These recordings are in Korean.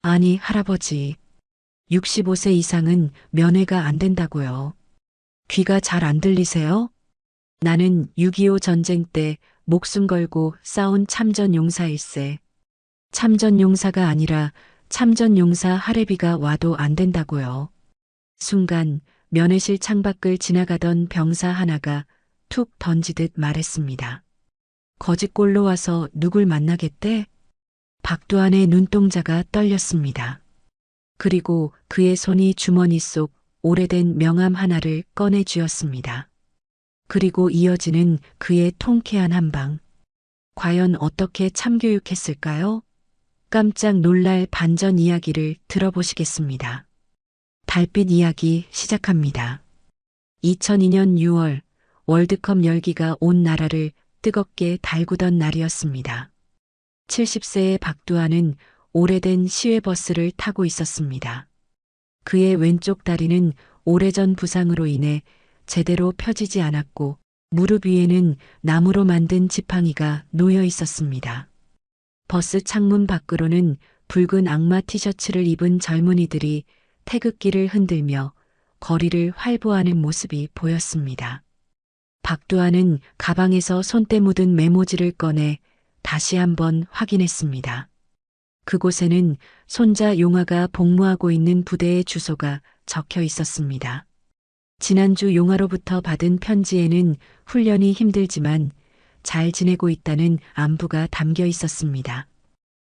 아니, 할아버지. 65세 이상은 면회가 안 된다고요. 귀가 잘 안 들리세요? 나는 6.25 전쟁 때 목숨 걸고 싸운 참전용사일세. 참전용사가 아니라 참전용사 할애비가 와도 안 된다고요. 순간 면회실 창밖을 지나가던 병사 하나가 툭 던지듯 말했습니다. 거짓골로 와서 누굴 만나겠대? 박두한의 눈동자가 떨렸습니다. 그리고 그의 손이 주머니 속 오래된 명함 하나를 꺼내 쥐었습니다. 그리고 이어지는 그의 통쾌한 한방. 과연 어떻게 참교육했을까요? 깜짝 놀랄 반전 이야기를 들어보시겠습니다. 달빛 이야기 시작합니다. 2002년 6월 월드컵 열기가 온 나라를 뜨겁게 달구던 날이었습니다. 70세의 박두한은 오래된 시외버스를 타고 있었습니다. 그의 왼쪽 다리는 오래전 부상으로 인해 제대로 펴지지 않았고 무릎 위에는 나무로 만든 지팡이가 놓여 있었습니다. 버스 창문 밖으로는 붉은 악마 티셔츠를 입은 젊은이들이 태극기를 흔들며 거리를 활보하는 모습이 보였습니다. 박두한은 가방에서 손때 묻은 메모지를 꺼내 다시 한번 확인했습니다. 그곳에는 손자 용화가 복무하고 있는 부대의 주소가 적혀 있었습니다. 지난주 용화로부터 받은 편지에는 훈련이 힘들지만 잘 지내고 있다는 안부가 담겨 있었습니다.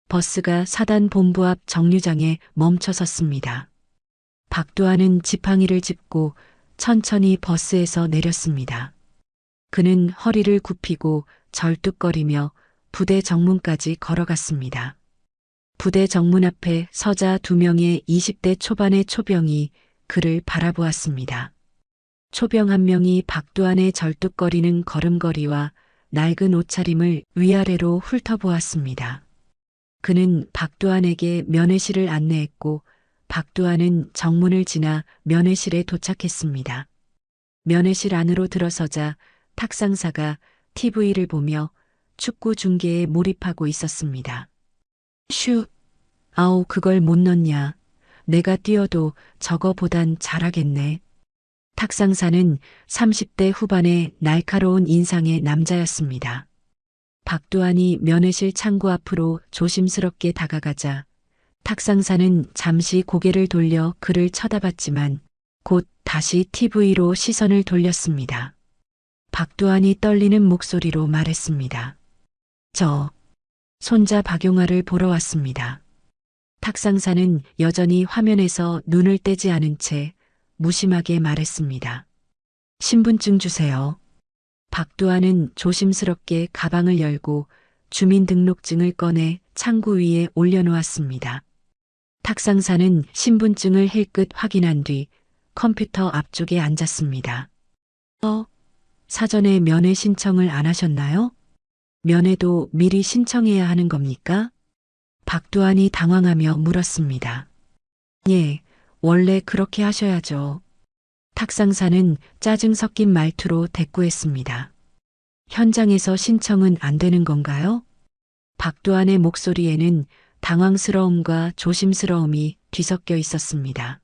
버스가 사단 본부 앞 정류장에 멈춰 섰습니다. 박두한은 지팡이를 짚고 천천히 버스에서 내렸습니다. 그는 허리를 굽히고 절뚝거리며 부대 정문까지 걸어갔습니다. 부대 정문 앞에 서자 2명의 20대 초반의 초병이 그를 바라보았습니다. 초병 한 명이 박두한의 절뚝거리는 걸음걸이와 낡은 옷차림을 위아래로 훑어보았습니다. 그는 박두한에게 면회실을 안내했고 박두한은 정문을 지나 면회실에 도착했습니다. 면회실 안으로 들어서자 탁상사가 TV를 보며 축구 중계에 몰입하고 있었습니다. 슛! 아우, 그걸 못 넣냐. 내가 뛰어도 저거보단 잘하겠네. 탁상사는 30대 후반의 날카로운 인상의 남자였습니다. 박두한이 면회실 창구 앞으로 조심스럽게 다가가자 탁상사는 잠시 고개를 돌려 그를 쳐다봤지만 곧 다시 TV로 시선을 돌렸습니다. 박두한이 떨리는 목소리로 말했습니다. 저 손자 박용화를 보러 왔습니다. 탁상사는 여전히 화면에서 눈을 떼지 않은 채 무심하게 말했습니다. 신분증 주세요. 박두한은 조심스럽게 가방을 열고 주민등록증을 꺼내 창구 위에 올려놓았습니다. 탁상사는 신분증을 힐끗 확인한 뒤 컴퓨터 앞쪽에 앉았습니다. 사전에 면회 신청을 안 하셨나요? 면회도 미리 신청해야 하는 겁니까? 박두한이 당황하며 물었습니다. 예, 원래 그렇게 하셔야죠. 탁상사는 짜증 섞인 말투로 대꾸했습니다. 현장에서 신청은 안 되는 건가요? 박두한의 목소리에는 당황스러움과 조심스러움이 뒤섞여 있었습니다.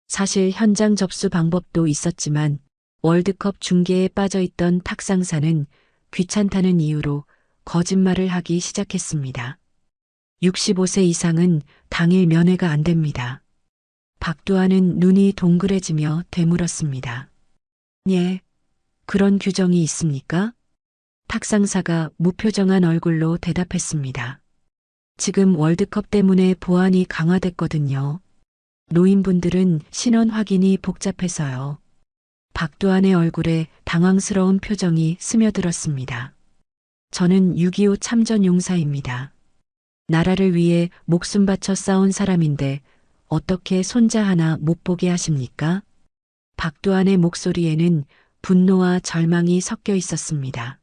사실 현장 접수 방법도 있었지만 월드컵 중계에 빠져있던 탁상사는 귀찮다는 이유로 거짓말을 하기 시작했습니다. 65세 이상은 당일 면회가 안 됩니다. 박두한은 눈이 동그래지며 되물었습니다. 예, 그런 규정이 있습니까? 탁상사가 무표정한 얼굴로 대답했습니다. 지금 월드컵 때문에 보안이 강화됐거든요. 노인분들은 신원 확인이 복잡해서요. 박두한의 얼굴에 당황스러운 표정이 스며들었습니다. 저는 6.25 참전용사입니다. 나라를 위해 목숨 바쳐 싸운 사람인데 어떻게 손자 하나 못 보게 하십니까? 박두한의 목소리에는 분노와 절망이 섞여 있었습니다.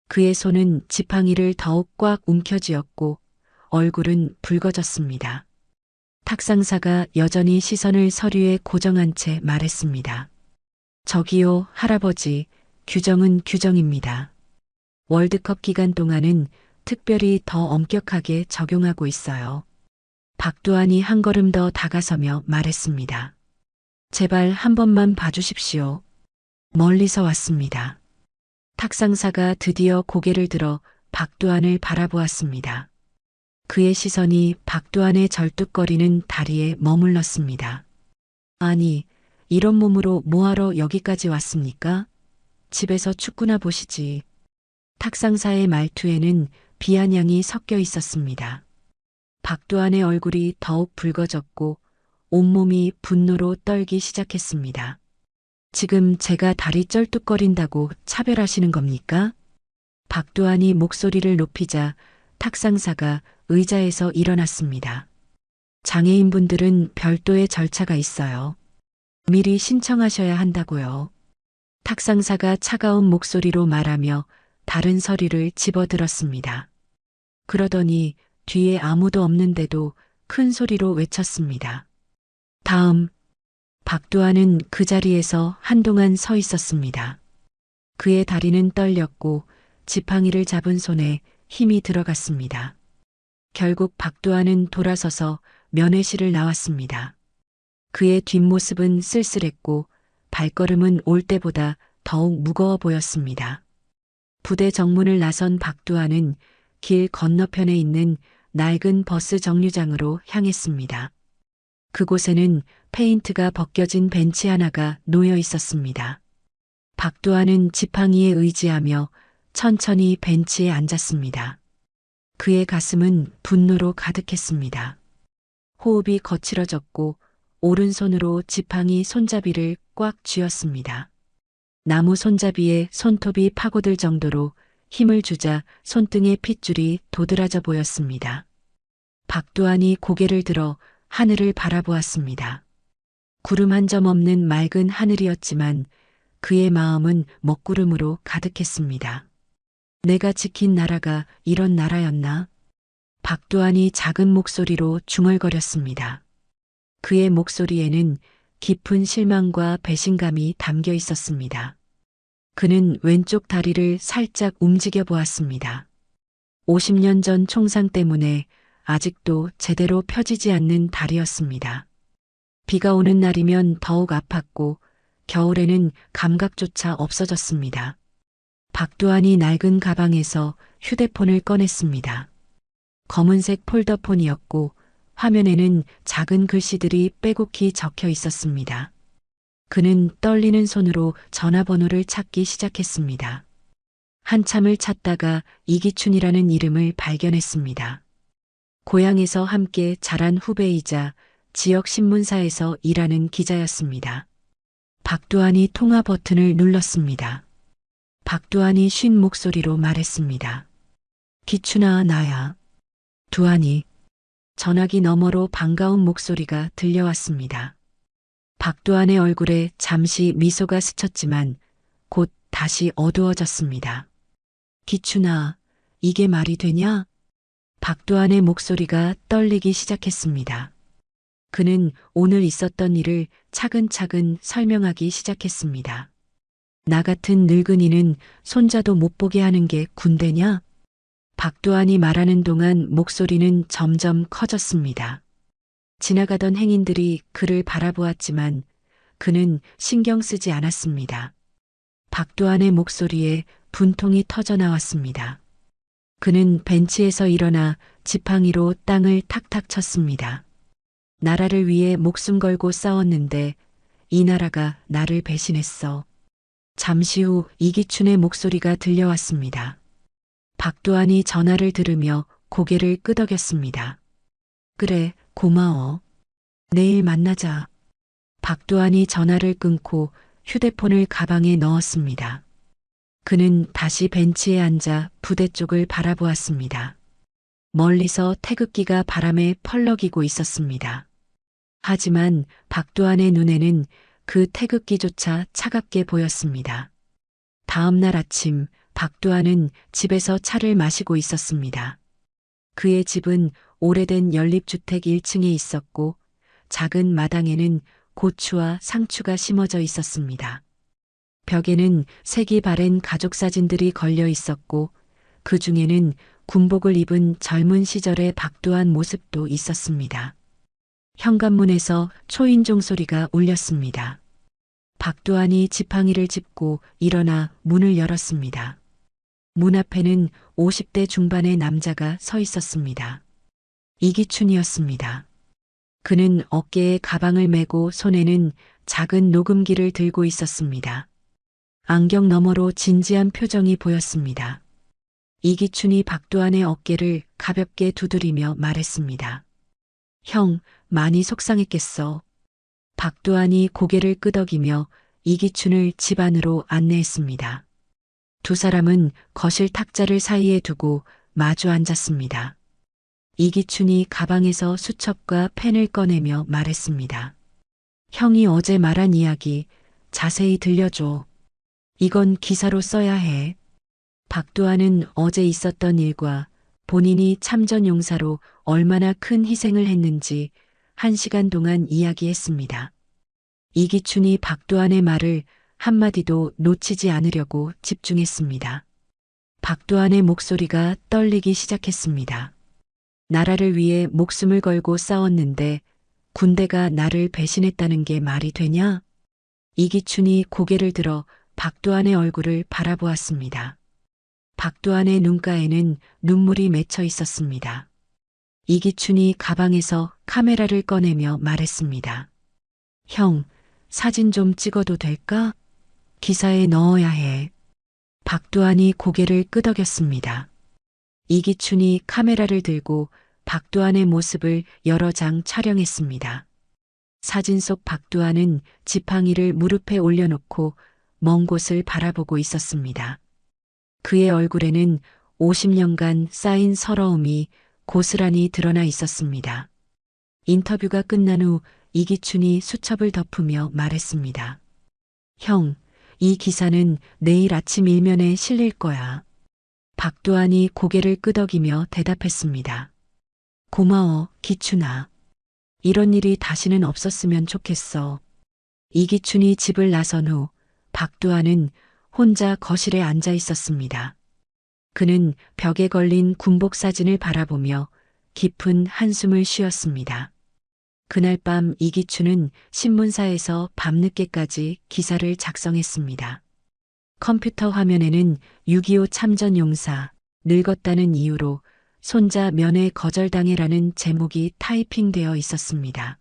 그의 손은 지팡이를 더욱 꽉 움켜쥐었고 얼굴은 붉어졌습니다. 탁상사가 여전히 시선을 서류에 고정한 채 말했습니다. 저기요, 할아버지, 규정은 규정입니다. 월드컵 기간 동안은 특별히 더 엄격하게 적용하고 있어요. 박두한이 한 걸음 더 다가서며 말했습니다. 제발 한 번만 봐주십시오. 멀리서 왔습니다. 탁상사가 드디어 고개를 들어 박두한을 바라보았습니다. 그의 시선이 박두한의 절뚝거리는 다리에 머물렀습니다. 아니, 이런 몸으로 뭐하러 여기까지 왔습니까? 집에서 축구나 보시지. 탁상사의 말투에는 비아냥이 섞여 있었습니다. 박두한의 얼굴이 더욱 붉어졌고 온몸이 분노로 떨기 시작했습니다. 지금 제가 다리 쩔뚝거린다고 차별하시는 겁니까? 박두한이 목소리를 높이자 탁상사가 의자에서 일어났습니다. 장애인분들은 별도의 절차가 있어요. 미리 신청하셔야 한다고요. 탁상사가 차가운 목소리로 말하며 다른 서류를 집어들었습니다. 그러더니 뒤에 아무도 없는데도 큰 소리로 외쳤습니다. 다음. 박두한은 그 자리에서 한동안 서 있었습니다. 그의 다리는 떨렸고 지팡이를 잡은 손에 힘이 들어갔습니다. 결국 박두한은 돌아서서 면회실을 나왔습니다. 그의 뒷모습은 쓸쓸했고 발걸음은 올 때보다 더욱 무거워 보였습니다. 부대 정문을 나선 박두한은 길 건너편에 있는 낡은 버스 정류장으로 향했습니다. 그곳에는 페인트가 벗겨진 벤치 하나가 놓여 있었습니다. 박두한은 지팡이에 의지하며 천천히 벤치에 앉았습니다. 그의 가슴은 분노로 가득했습니다. 호흡이 거칠어졌고 오른손으로 지팡이 손잡이를 꽉 쥐었습니다. 나무 손잡이에 손톱이 파고들 정도로 힘을 주자 손등의 핏줄이 도드라져 보였습니다. 박두한이 고개를 들어 하늘을 바라보았습니다. 구름 한 점 없는 맑은 하늘이었지만 그의 마음은 먹구름으로 가득했습니다. 내가 지킨 나라가 이런 나라였나? 박두한이 작은 목소리로 중얼거렸습니다. 그의 목소리에는 깊은 실망과 배신감이 담겨 있었습니다. 그는 왼쪽 다리를 살짝 움직여 보았습니다. 50년 전 총상 때문에 아직도 제대로 펴지지 않는 다리였습니다. 비가 오는 날이면 더욱 아팠고 겨울에는 감각조차 없어졌습니다. 박두한이 낡은 가방에서 휴대폰을 꺼냈습니다. 검은색 폴더폰이었고 화면에는 작은 글씨들이 빼곡히 적혀 있었습니다. 그는 떨리는 손으로 전화번호를 찾기 시작했습니다. 한참을 찾다가 이기춘이라는 이름을 발견했습니다. 고향에서 함께 자란 후배이자 지역 신문사에서 일하는 기자였습니다. 박두한이 통화 버튼을 눌렀습니다. 박두한이 쉰 목소리로 말했습니다. 기춘아, 나야. 두한이. 전화기 너머로 반가운 목소리가 들려왔습니다. 박두한의 얼굴에 잠시 미소가 스쳤지만 곧 다시 어두워졌습니다. 기춘아, 이게 말이 되냐? 박두한의 목소리가 떨리기 시작했습니다. 그는 오늘 있었던 일을 차근차근 설명하기 시작했습니다. 나 같은 늙은이는 손자도 못 보게 하는 게 군대냐? 박두한이 말하는 동안 목소리는 점점 커졌습니다. 지나가던 행인들이 그를 바라보았지만 그는 신경 쓰지 않았습니다. 박두한의 목소리에 분통이 터져 나왔습니다. 그는 벤치에서 일어나 지팡이로 땅을 탁탁 쳤습니다. 나라를 위해 목숨 걸고 싸웠는데 이 나라가 나를 배신했어. 잠시 후 이기춘의 목소리가 들려왔습니다. 박두한이 전화를 들으며 고개를 끄덕였습니다. 그래, 고마워. 내일 만나자. 박두한이 전화를 끊고 휴대폰을 가방에 넣었습니다. 그는 다시 벤치에 앉아 부대 쪽을 바라보았습니다. 멀리서 태극기가 바람에 펄럭이고 있었습니다. 하지만 박두한의 눈에는 그 태극기조차 차갑게 보였습니다. 다음 날 아침 박두한은 집에서 차를 마시고 있었습니다. 그의 집은 오래된 연립주택 1층에 있었고 작은 마당에는 고추와 상추가 심어져 있었습니다. 벽에는 색이 바랜 가족 사진들이 걸려 있었고 그 중에는 군복을 입은 젊은 시절의 박두한 모습도 있었습니다. 현관문에서 초인종 소리가 울렸습니다. 박두한이 지팡이를 짚고 일어나 문을 열었습니다. 문 앞에는 50대 중반의 남자가 서 있었습니다. 이기춘이었습니다. 그는 어깨에 가방을 메고 손에는 작은 녹음기를 들고 있었습니다. 안경 너머로 진지한 표정이 보였습니다. 이기춘이 박두한의 어깨를 가볍게 두드리며 말했습니다. 형, 많이 속상했겠어. 박두한이 고개를 끄덕이며 이기춘을 집 안으로 안내했습니다. 두 사람은 거실 탁자를 사이에 두고 마주 앉았습니다. 이기춘이 가방에서 수첩과 펜을 꺼내며 말했습니다. 형이 어제 말한 이야기 자세히 들려줘. 이건 기사로 써야 해. 박두한은 어제 있었던 일과 본인이 참전용사로 얼마나 큰 희생을 했는지 1시간 동안 이야기했습니다. 이기춘이 박두한의 말을 한마디도 놓치지 않으려고 집중했습니다. 박두한의 목소리가 떨리기 시작했습니다. 나라를 위해 목숨을 걸고 싸웠는데 군대가 나를 배신했다는 게 말이 되냐? 이기춘이 고개를 들어 박두한의 얼굴을 바라보았습니다. 박두한의 눈가에는 눈물이 맺혀 있었습니다. 이기춘이 가방에서 카메라를 꺼내며 말했습니다. 형, 사진 좀 찍어도 될까? 기사에 넣어야 해. 박두한이 고개를 끄덕였습니다. 이기춘이 카메라를 들고 박두한의 모습을 여러 장 촬영했습니다. 사진 속 박두한은 지팡이를 무릎에 올려놓고 먼 곳을 바라보고 있었습니다. 그의 얼굴에는 50년간 쌓인 서러움이 고스란히 드러나 있었습니다. 인터뷰가 끝난 후 이기춘이 수첩을 덮으며 말했습니다. 형, 이 기사는 내일 아침 일면에 실릴 거야. 박두한이 고개를 끄덕이며 대답했습니다. 고마워, 기춘아. 이런 일이 다시는 없었으면 좋겠어. 이기춘이 집을 나선 후 박두한은 혼자 거실에 앉아 있었습니다. 그는 벽에 걸린 군복 사진을 바라보며 깊은 한숨을 쉬었습니다. 그날 밤 이기춘은 신문사에서 밤늦게까지 기사를 작성했습니다. 컴퓨터 화면에는 6.25 참전용사, 늙었다는 이유로 손자 면회 거절당해라는 제목이 타이핑되어 있었습니다.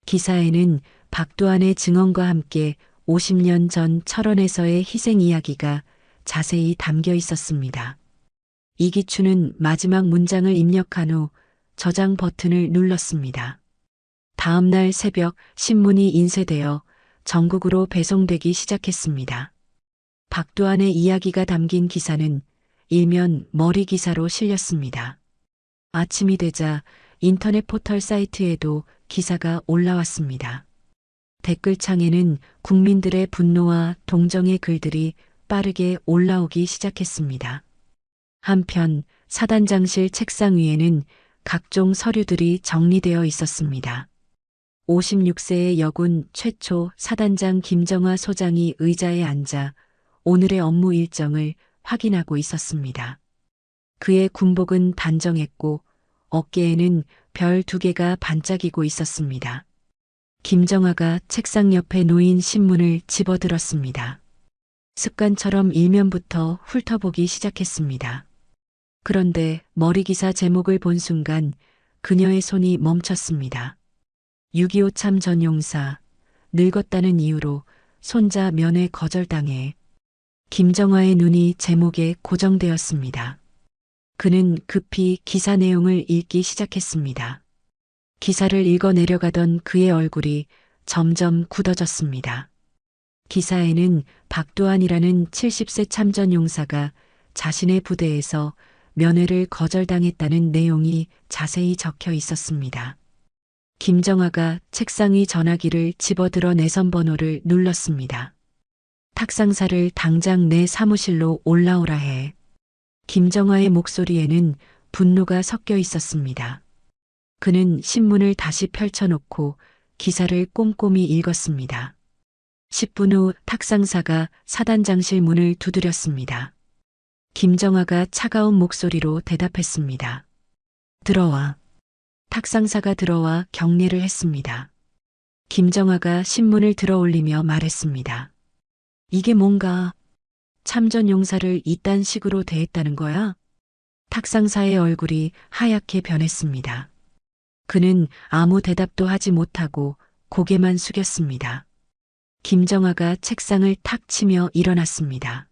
기사에는 박두한의 증언과 함께 50년 전 철원에서의 희생 이야기가 자세히 담겨 있었습니다. 이기춘은 마지막 문장을 입력한 후 저장 버튼을 눌렀습니다. 다음 날 새벽 신문이 인쇄되어 전국으로 배송되기 시작했습니다. 박두한의 이야기가 담긴 기사는 일면 머리 기사로 실렸습니다. 아침이 되자 인터넷 포털 사이트에도 기사가 올라왔습니다. 댓글창에는 국민들의 분노와 동정의 글들이 빠르게 올라오기 시작했습니다. 한편 사단장실 책상 위에는 각종 서류들이 정리되어 있었습니다. 56세의 여군 최초 사단장 김정화 소장이 의자에 앉아 오늘의 업무 일정을 확인하고 있었습니다. 그의 군복은 단정했고 어깨에는 별 2개가 반짝이고 있었습니다. 김정화가 책상 옆에 놓인 신문을 집어들었습니다. 습관처럼 일면부터 훑어보기 시작했습니다. 그런데 머리 기사 제목을 본 순간 그녀의 손이 멈췄습니다. 6.25 참전용사, 늙었다는 이유로 손자 면회 거절당해. 김정화의 눈이 제목에 고정되었습니다. 그는 급히 기사 내용을 읽기 시작했습니다. 기사를 읽어 내려가던 그의 얼굴이 점점 굳어졌습니다. 기사에는 박두한이라는 70세 참전용사가 자신의 부대에서 면회를 거절당했다는 내용이 자세히 적혀 있었습니다. 김정화가 책상 위 전화기를 집어들어 내선 번호를 눌렀습니다. 탁상사를 당장 내 사무실로 올라오라 해. 김정화의 목소리에는 분노가 섞여 있었습니다. 그는 신문을 다시 펼쳐놓고 기사를 꼼꼼히 읽었습니다. 10분 후 탁상사가 사단장실 문을 두드렸습니다. 김정아가 차가운 목소리로 대답했습니다. 들어와. 탁상사가 들어와 격례를 했습니다. 김정아가 신문을 들어올리며 말했습니다. 이게 뭔가 참전 용사를 이딴 식으로 대했다는 거야? 탁상사의 얼굴이 하얗게 변했습니다. 그는 아무 대답도 하지 못하고 고개만 숙였습니다. 김정아가 책상을 탁 치며 일어났습니다.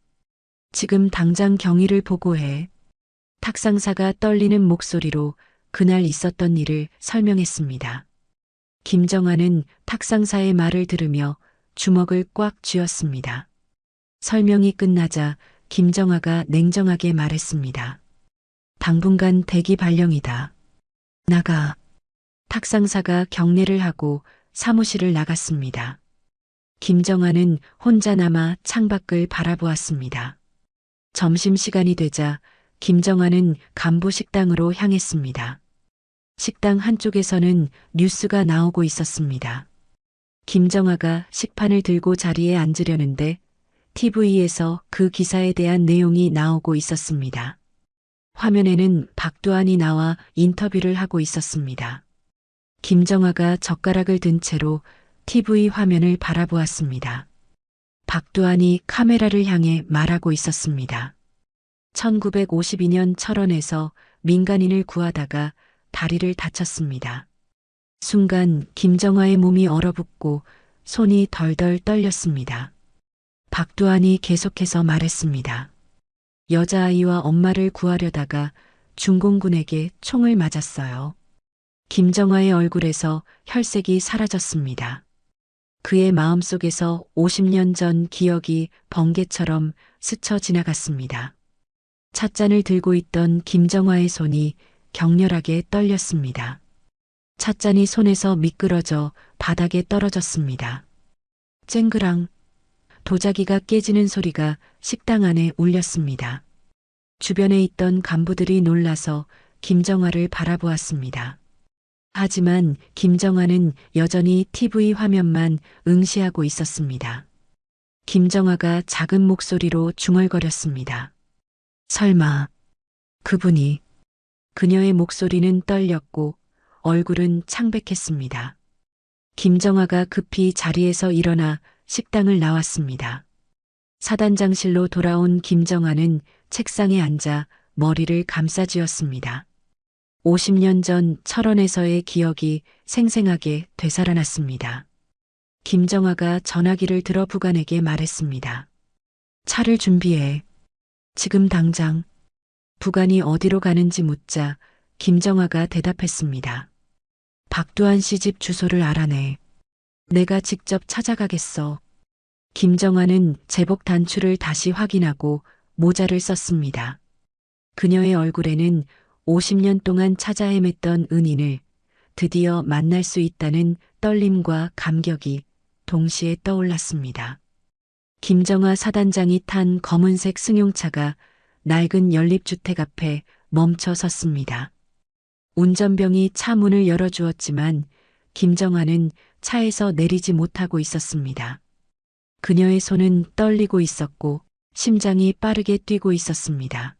지금 당장 경위를 보고해. 탁상사가 떨리는 목소리로 그날 있었던 일을 설명했습니다. 김정아는 탁상사의 말을 들으며 주먹을 꽉 쥐었습니다. 설명이 끝나자 김정아가 냉정하게 말했습니다. 당분간 대기 발령이다. 나가. 탁상사가 경례를 하고 사무실을 나갔습니다. 김정아는 혼자 남아 창밖을 바라보았습니다. 점심시간이 되자 김정아는 간부 식당으로 향했습니다. 식당 한쪽에서는 뉴스가 나오고 있었습니다. 김정아가 식판을 들고 자리에 앉으려는데 TV에서 그 기사에 대한 내용이 나오고 있었습니다. 화면에는 박두한이 나와 인터뷰를 하고 있었습니다. 김정아가 젓가락을 든 채로 TV 화면을 바라보았습니다. 박두한이 카메라를 향해 말하고 있었습니다. 1952년 철원에서 민간인을 구하다가 다리를 다쳤습니다. 순간 김정아의 몸이 얼어붙고 손이 덜덜 떨렸습니다. 박두한이 계속해서 말했습니다. 여자아이와 엄마를 구하려다가 중공군에게 총을 맞았어요. 김정아의 얼굴에서 혈색이 사라졌습니다. 그의 마음속에서 50년 전 기억이 번개처럼 스쳐 지나갔습니다. 찻잔을 들고 있던 김정아의 손이 격렬하게 떨렸습니다. 찻잔이 손에서 미끄러져 바닥에 떨어졌습니다. 쨍그랑 도자기가 깨지는 소리가 식당 안에 울렸습니다. 주변에 있던 간부들이 놀라서 김정아를 바라보았습니다. 하지만 김정아는 여전히 TV 화면만 응시하고 있었습니다. 김정아가 작은 목소리로 중얼거렸습니다. 설마 그분이. 그녀의 목소리는 떨렸고 얼굴은 창백했습니다. 김정아가 급히 자리에서 일어나 식당을 나왔습니다. 사단장실로 돌아온 김정아는 책상에 앉아 머리를 감싸쥐었습니다. 50년 전 철원에서의 기억이 생생하게 되살아났습니다. 김정아가 전화기를 들어 부관에게 말했습니다. 차를 준비해. 지금 당장. 부관이 어디로 가는지 묻자 김정아가 대답했습니다. 박두한 씨 집 주소를 알아내. 내가 직접 찾아가겠어. 김정아는 제복 단추를 다시 확인하고 모자를 썼습니다. 그녀의 얼굴에는 50년 동안 찾아 헤맸던 은인을 드디어 만날 수 있다는 떨림과 감격이 동시에 떠올랐습니다. 김정아 사단장이 탄 검은색 승용차가 낡은 연립주택 앞에 멈춰 섰습니다. 운전병이 차 문을 열어주었지만 김정아는 차에서 내리지 못하고 있었습니다. 그녀의 손은 떨리고 있었고 심장이 빠르게 뛰고 있었습니다.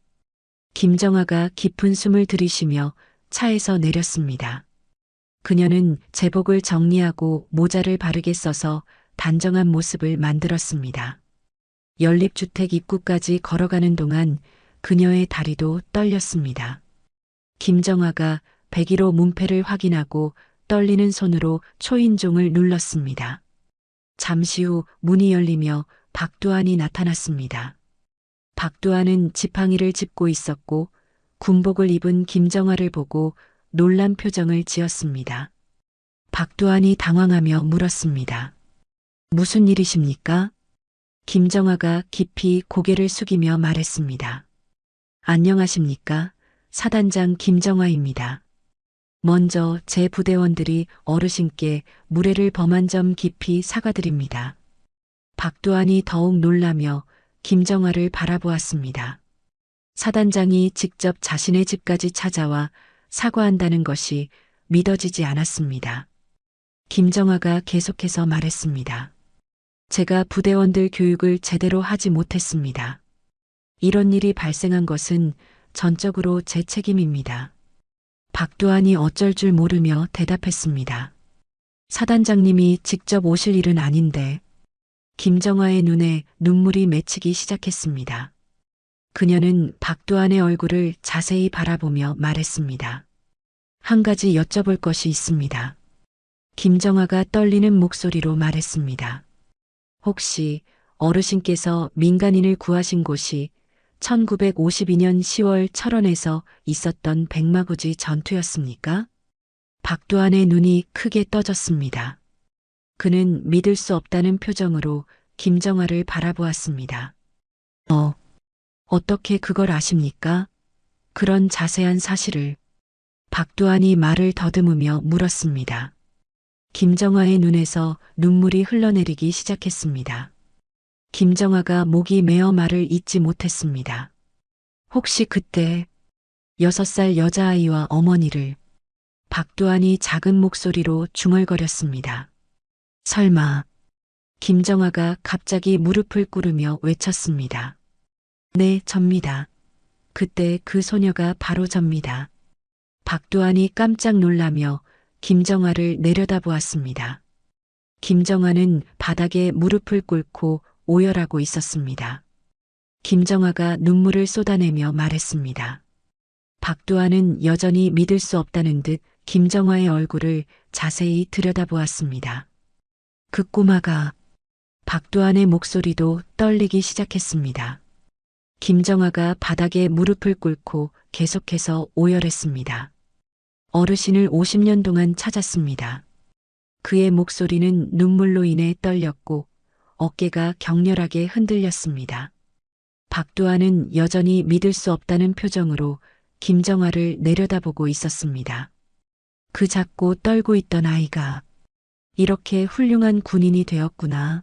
김정아가 깊은 숨을 들이쉬며 차에서 내렸습니다. 그녀는 제복을 정리하고 모자를 바르게 써서 단정한 모습을 만들었습니다. 연립주택 입구까지 걸어가는 동안 그녀의 다리도 떨렸습니다. 김정아가 101호 문패를 확인하고 떨리는 손으로 초인종을 눌렀습니다. 잠시 후 문이 열리며 박두한이 나타났습니다. 박두한은 지팡이를 짚고 있었고 군복을 입은 김정아를 보고 놀란 표정을 지었습니다. 박두한이 당황하며 물었습니다. 무슨 일이십니까? 김정아가 깊이 고개를 숙이며 말했습니다. 안녕하십니까? 사단장 김정아입니다. 먼저 제 부대원들이 어르신께 무례를 범한 점 깊이 사과드립니다. 박두한이 더욱 놀라며 김정아를 바라보았습니다. 사단장이 직접 자신의 집까지 찾아와 사과한다는 것이 믿어지지 않았습니다. 김정아가 계속해서 말했습니다. 제가 부대원들 교육을 제대로 하지 못했습니다. 이런 일이 발생한 것은 전적으로 제 책임입니다. 박두한이 어쩔 줄 모르며 대답했습니다. 사단장님이 직접 오실 일은 아닌데. 김정아의 눈에 눈물이 맺히기 시작했습니다. 그녀는 박두한의 얼굴을 자세히 바라보며 말했습니다. 한 가지 여쭤볼 것이 있습니다. 김정아가 떨리는 목소리로 말했습니다. 혹시 어르신께서 민간인을 구하신 곳이 1952년 10월 철원에서 있었던 백마고지 전투였습니까? 박두한의 눈이 크게 떠졌습니다. 그는 믿을 수 없다는 표정으로 김정아를 바라보았습니다. 어떻게 그걸 아십니까? 그런 자세한 사실을. 박두한이 말을 더듬으며 물었습니다. 김정아의 눈에서 눈물이 흘러내리기 시작했습니다. 김정아가 목이 메어 말을 잇지 못했습니다. 혹시 그때 6살 여자아이와 어머니를. 박두한이 작은 목소리로 중얼거렸습니다. 설마. 김정아가 갑자기 무릎을 꿇으며 외쳤습니다. 네, 접니다. 그때 그 소녀가 바로 접니다. 박두한이 깜짝 놀라며 김정아를 내려다보았습니다. 김정아는 바닥에 무릎을 꿇고 오열하고 있었습니다. 김정아가 눈물을 쏟아내며 말했습니다. 박두한은 여전히 믿을 수 없다는 듯 김정아의 얼굴을 자세히 들여다보았습니다. 그 꼬마가. 박두한의 목소리도 떨리기 시작했습니다. 김정아가 바닥에 무릎을 꿇고 계속해서 오열했습니다. 어르신을 50년 동안 찾았습니다. 그의 목소리는 눈물로 인해 떨렸고 어깨가 격렬하게 흔들렸습니다. 박두한은 여전히 믿을 수 없다는 표정으로 김정아를 내려다보고 있었습니다. 그 작고 떨고 있던 아이가 이렇게 훌륭한 군인이 되었구나.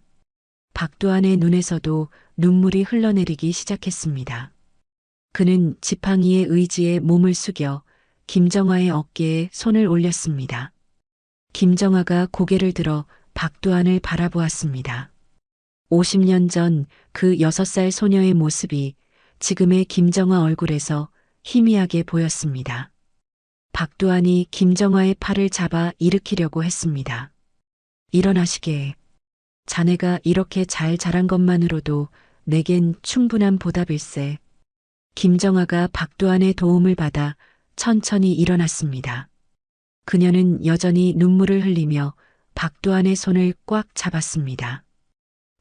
박두한의 눈에서도 눈물이 흘러내리기 시작했습니다. 그는 지팡이의 의지에 몸을 숙여 김정아의 어깨에 손을 올렸습니다. 김정아가 고개를 들어 박두한을 바라보았습니다. 50년 전 그 6살 소녀의 모습이 지금의 김정아 얼굴에서 희미하게 보였습니다. 박두한이 김정아의 팔을 잡아 일으키려고 했습니다. 일어나시게. 자네가 이렇게 잘 자란 것만으로도 내겐 충분한 보답일세. 김정아가 박두한의 도움을 받아 천천히 일어났습니다. 그녀는 여전히 눈물을 흘리며 박두한의 손을 꽉 잡았습니다.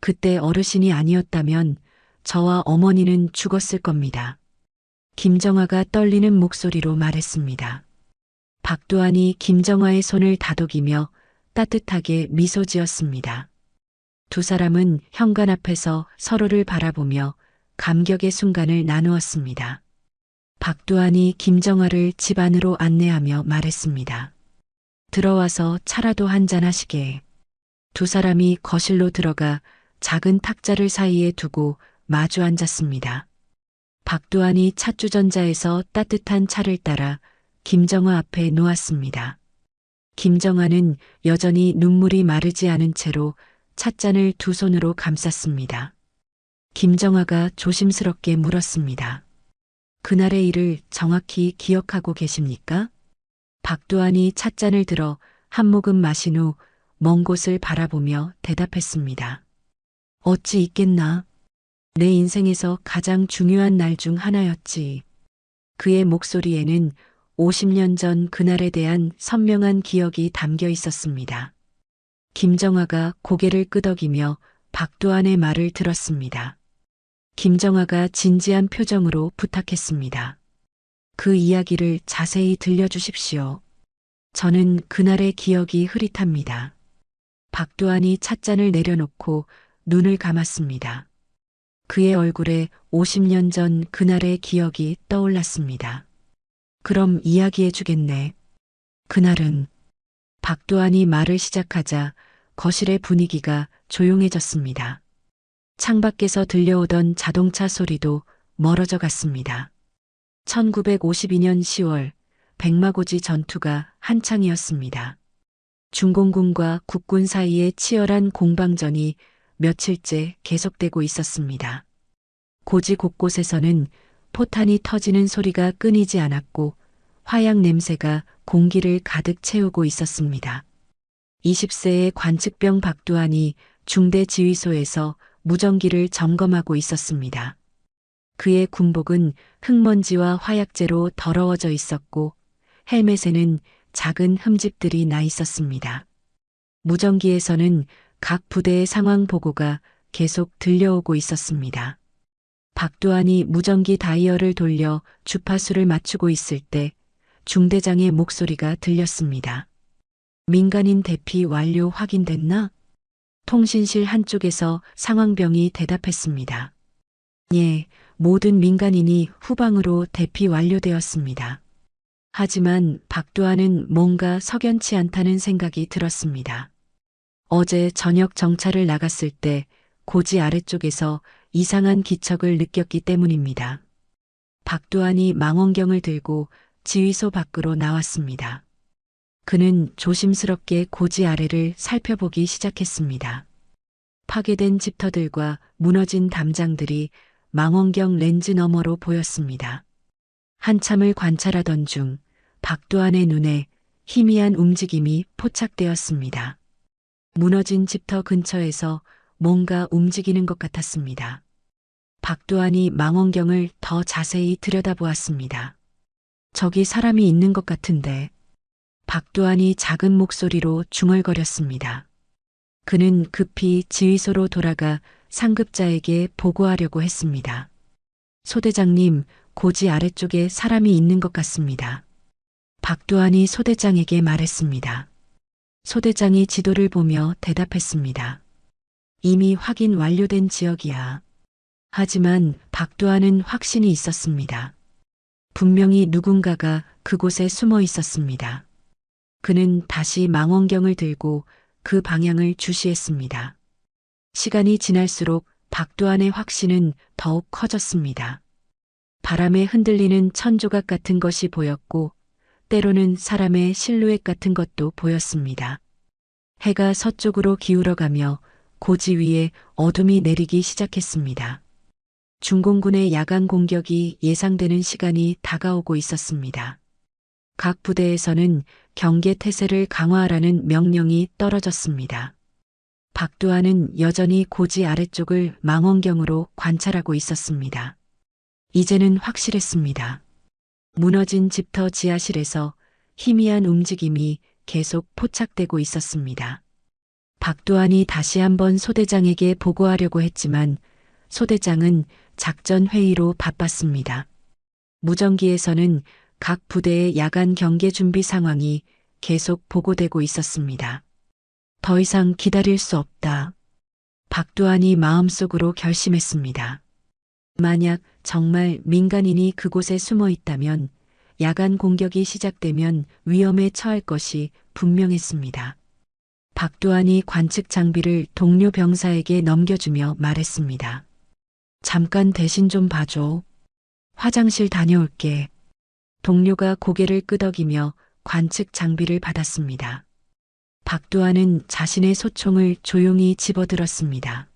그때 어르신이 아니었다면 저와 어머니는 죽었을 겁니다. 김정아가 떨리는 목소리로 말했습니다. 박두한이 김정아의 손을 다독이며 따뜻하게 미소 지었습니다. 두 사람은 현관 앞에서 서로를 바라보며 감격의 순간을 나누었습니다. 박두한이 김정아를 집 안으로 안내하며 말했습니다. 들어와서 차라도 한잔 하시게. 두 사람이 거실로 들어가 작은 탁자를 사이에 두고 마주 앉았습니다. 박두한이 찻주전자에서 따뜻한 차를 따라 김정아 앞에 놓았습니다. 김정아는 여전히 눈물이 마르지 않은 채로 찻잔을 두 손으로 감쌌습니다. 김정아가 조심스럽게 물었습니다. 그날의 일을 정확히 기억하고 계십니까? 박두한이 찻잔을 들어 한 모금 마신 후 먼 곳을 바라보며 대답했습니다. 어찌 있겠나? 내 인생에서 가장 중요한 날 중 하나였지. 그의 목소리에는 50년 전 그날에 대한 선명한 기억이 담겨 있었습니다. 김정아가 고개를 끄덕이며 박두한의 말을 들었습니다. 김정아가 진지한 표정으로 부탁했습니다. 그 이야기를 자세히 들려주십시오. 저는 그날의 기억이 흐릿합니다. 박두한이 찻잔을 내려놓고 눈을 감았습니다. 그의 얼굴에 50년 전 그날의 기억이 떠올랐습니다. 그럼 이야기해 주겠네. 그날은. 박두한이 말을 시작하자 거실의 분위기가 조용해졌습니다. 창밖에서 들려오던 자동차 소리도 멀어져 갔습니다. 1952년 10월 백마고지 전투가 한창이었습니다. 중공군과 국군 사이의 치열한 공방전이 며칠째 계속되고 있었습니다. 고지 곳곳에서는 포탄이 터지는 소리가 끊이지 않았고 화약 냄새가 공기를 가득 채우고 있었습니다. 20세의 관측병 박두한이 중대 지휘소에서 무전기를 점검하고 있었습니다. 그의 군복은 흙먼지와 화약재로 더러워져 있었고 헬멧에는 작은 흠집들이 나 있었습니다. 무전기에서는 각 부대의 상황 보고가 계속 들려오고 있었습니다. 박두한이 무전기 다이얼을 돌려 주파수를 맞추고 있을 때 중대장의 목소리가 들렸습니다. 민간인 대피 완료 확인됐나? 통신실 한쪽에서 상황병이 대답했습니다. 예, 모든 민간인이 후방으로 대피 완료되었습니다. 하지만 박두한은 뭔가 석연치 않다는 생각이 들었습니다. 어제 저녁 정찰을 나갔을 때 고지 아래쪽에서 이상한 기척을 느꼈기 때문입니다. 박두한이 망원경을 들고 지휘소 밖으로 나왔습니다. 그는 조심스럽게 고지 아래를 살펴보기 시작했습니다. 파괴된 집터들과 무너진 담장들이 망원경 렌즈 너머로 보였습니다. 한참을 관찰하던 중 박두한의 눈에 희미한 움직임이 포착되었습니다. 무너진 집터 근처에서 뭔가 움직이는 것 같았습니다. 박두한이 망원경을 더 자세히 들여다보았습니다. 저기 사람이 있는 것 같은데. 박두한이 작은 목소리로 중얼거렸습니다. 그는 급히 지휘소로 돌아가 상급자에게 보고하려고 했습니다. 소대장님, 고지 아래쪽에 사람이 있는 것 같습니다. 박두한이 소대장에게 말했습니다. 소대장이 지도를 보며 대답했습니다. 이미 확인 완료된 지역이야. 하지만 박두한은 확신이 있었습니다. 분명히 누군가가 그곳에 숨어 있었습니다. 그는 다시 망원경을 들고 그 방향을 주시했습니다. 시간이 지날수록 박두한의 확신은 더욱 커졌습니다. 바람에 흔들리는 천조각 같은 것이 보였고 때로는 사람의 실루엣 같은 것도 보였습니다. 해가 서쪽으로 기울어가며 고지 위에 어둠이 내리기 시작했습니다. 중공군의 야간 공격이 예상되는 시간이 다가오고 있었습니다. 각 부대에서는 경계 태세를 강화하라는 명령이 떨어졌습니다. 박두한은 여전히 고지 아래쪽을 망원경으로 관찰하고 있었습니다. 이제는 확실했습니다. 무너진 집터 지하실에서 희미한 움직임이 계속 포착되고 있었습니다. 박두한이 다시 한번 소대장에게 보고하려고 했지만 소대장은 작전 회의로 바빴습니다. 무전기에서는 각 부대의 야간 경계 준비 상황이 계속 보고되고 있었습니다. 더 이상 기다릴 수 없다. 박두한이 마음속으로 결심했습니다. 만약 정말 민간인이 그곳에 숨어 있다면 야간 공격이 시작되면 위험에 처할 것이 분명했습니다. 박두한이 관측 장비를 동료 병사에게 넘겨주며 말했습니다. 잠깐 대신 좀 봐줘. 화장실 다녀올게. 동료가 고개를 끄덕이며 관측 장비를 받았습니다. 박두한은 자신의 소총을 조용히 집어들었습니다.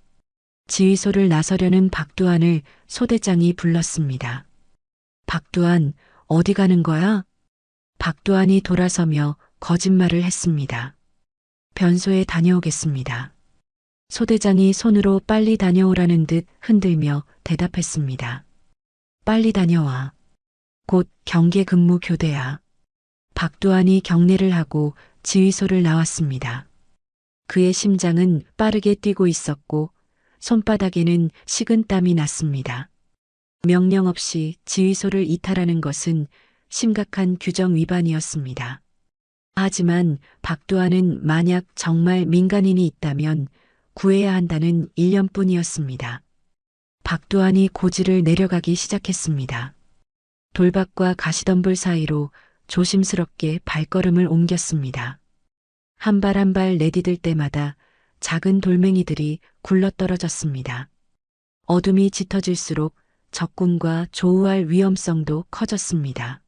지휘소를 나서려는 박두한을 소대장이 불렀습니다. 박두한, 어디 가는 거야? 박두한이 돌아서며 거짓말을 했습니다. 변소에 다녀오겠습니다. 소대장이 손으로 빨리 다녀오라는 듯 흔들며 대답했습니다. 빨리 다녀와. 곧 경계 근무 교대야. 박두한이 경례를 하고 지휘소를 나왔습니다. 그의 심장은 빠르게 뛰고 있었고 손바닥에는 식은땀이 났습니다. 명령 없이 지휘소를 이탈하는 것은 심각한 규정 위반이었습니다. 하지만 박두한은 만약 정말 민간인이 있다면 구해야 한다는 일념뿐이었습니다. 박두한이 고지를 내려가기 시작했습니다. 돌밭과 가시덤불 사이로 조심스럽게 발걸음을 옮겼습니다. 한 발 한 발 내디딜 때마다 작은 돌멩이들이 굴러떨어졌습니다. 어둠이 짙어질수록 적군과 조우할 위험성도 커졌습니다.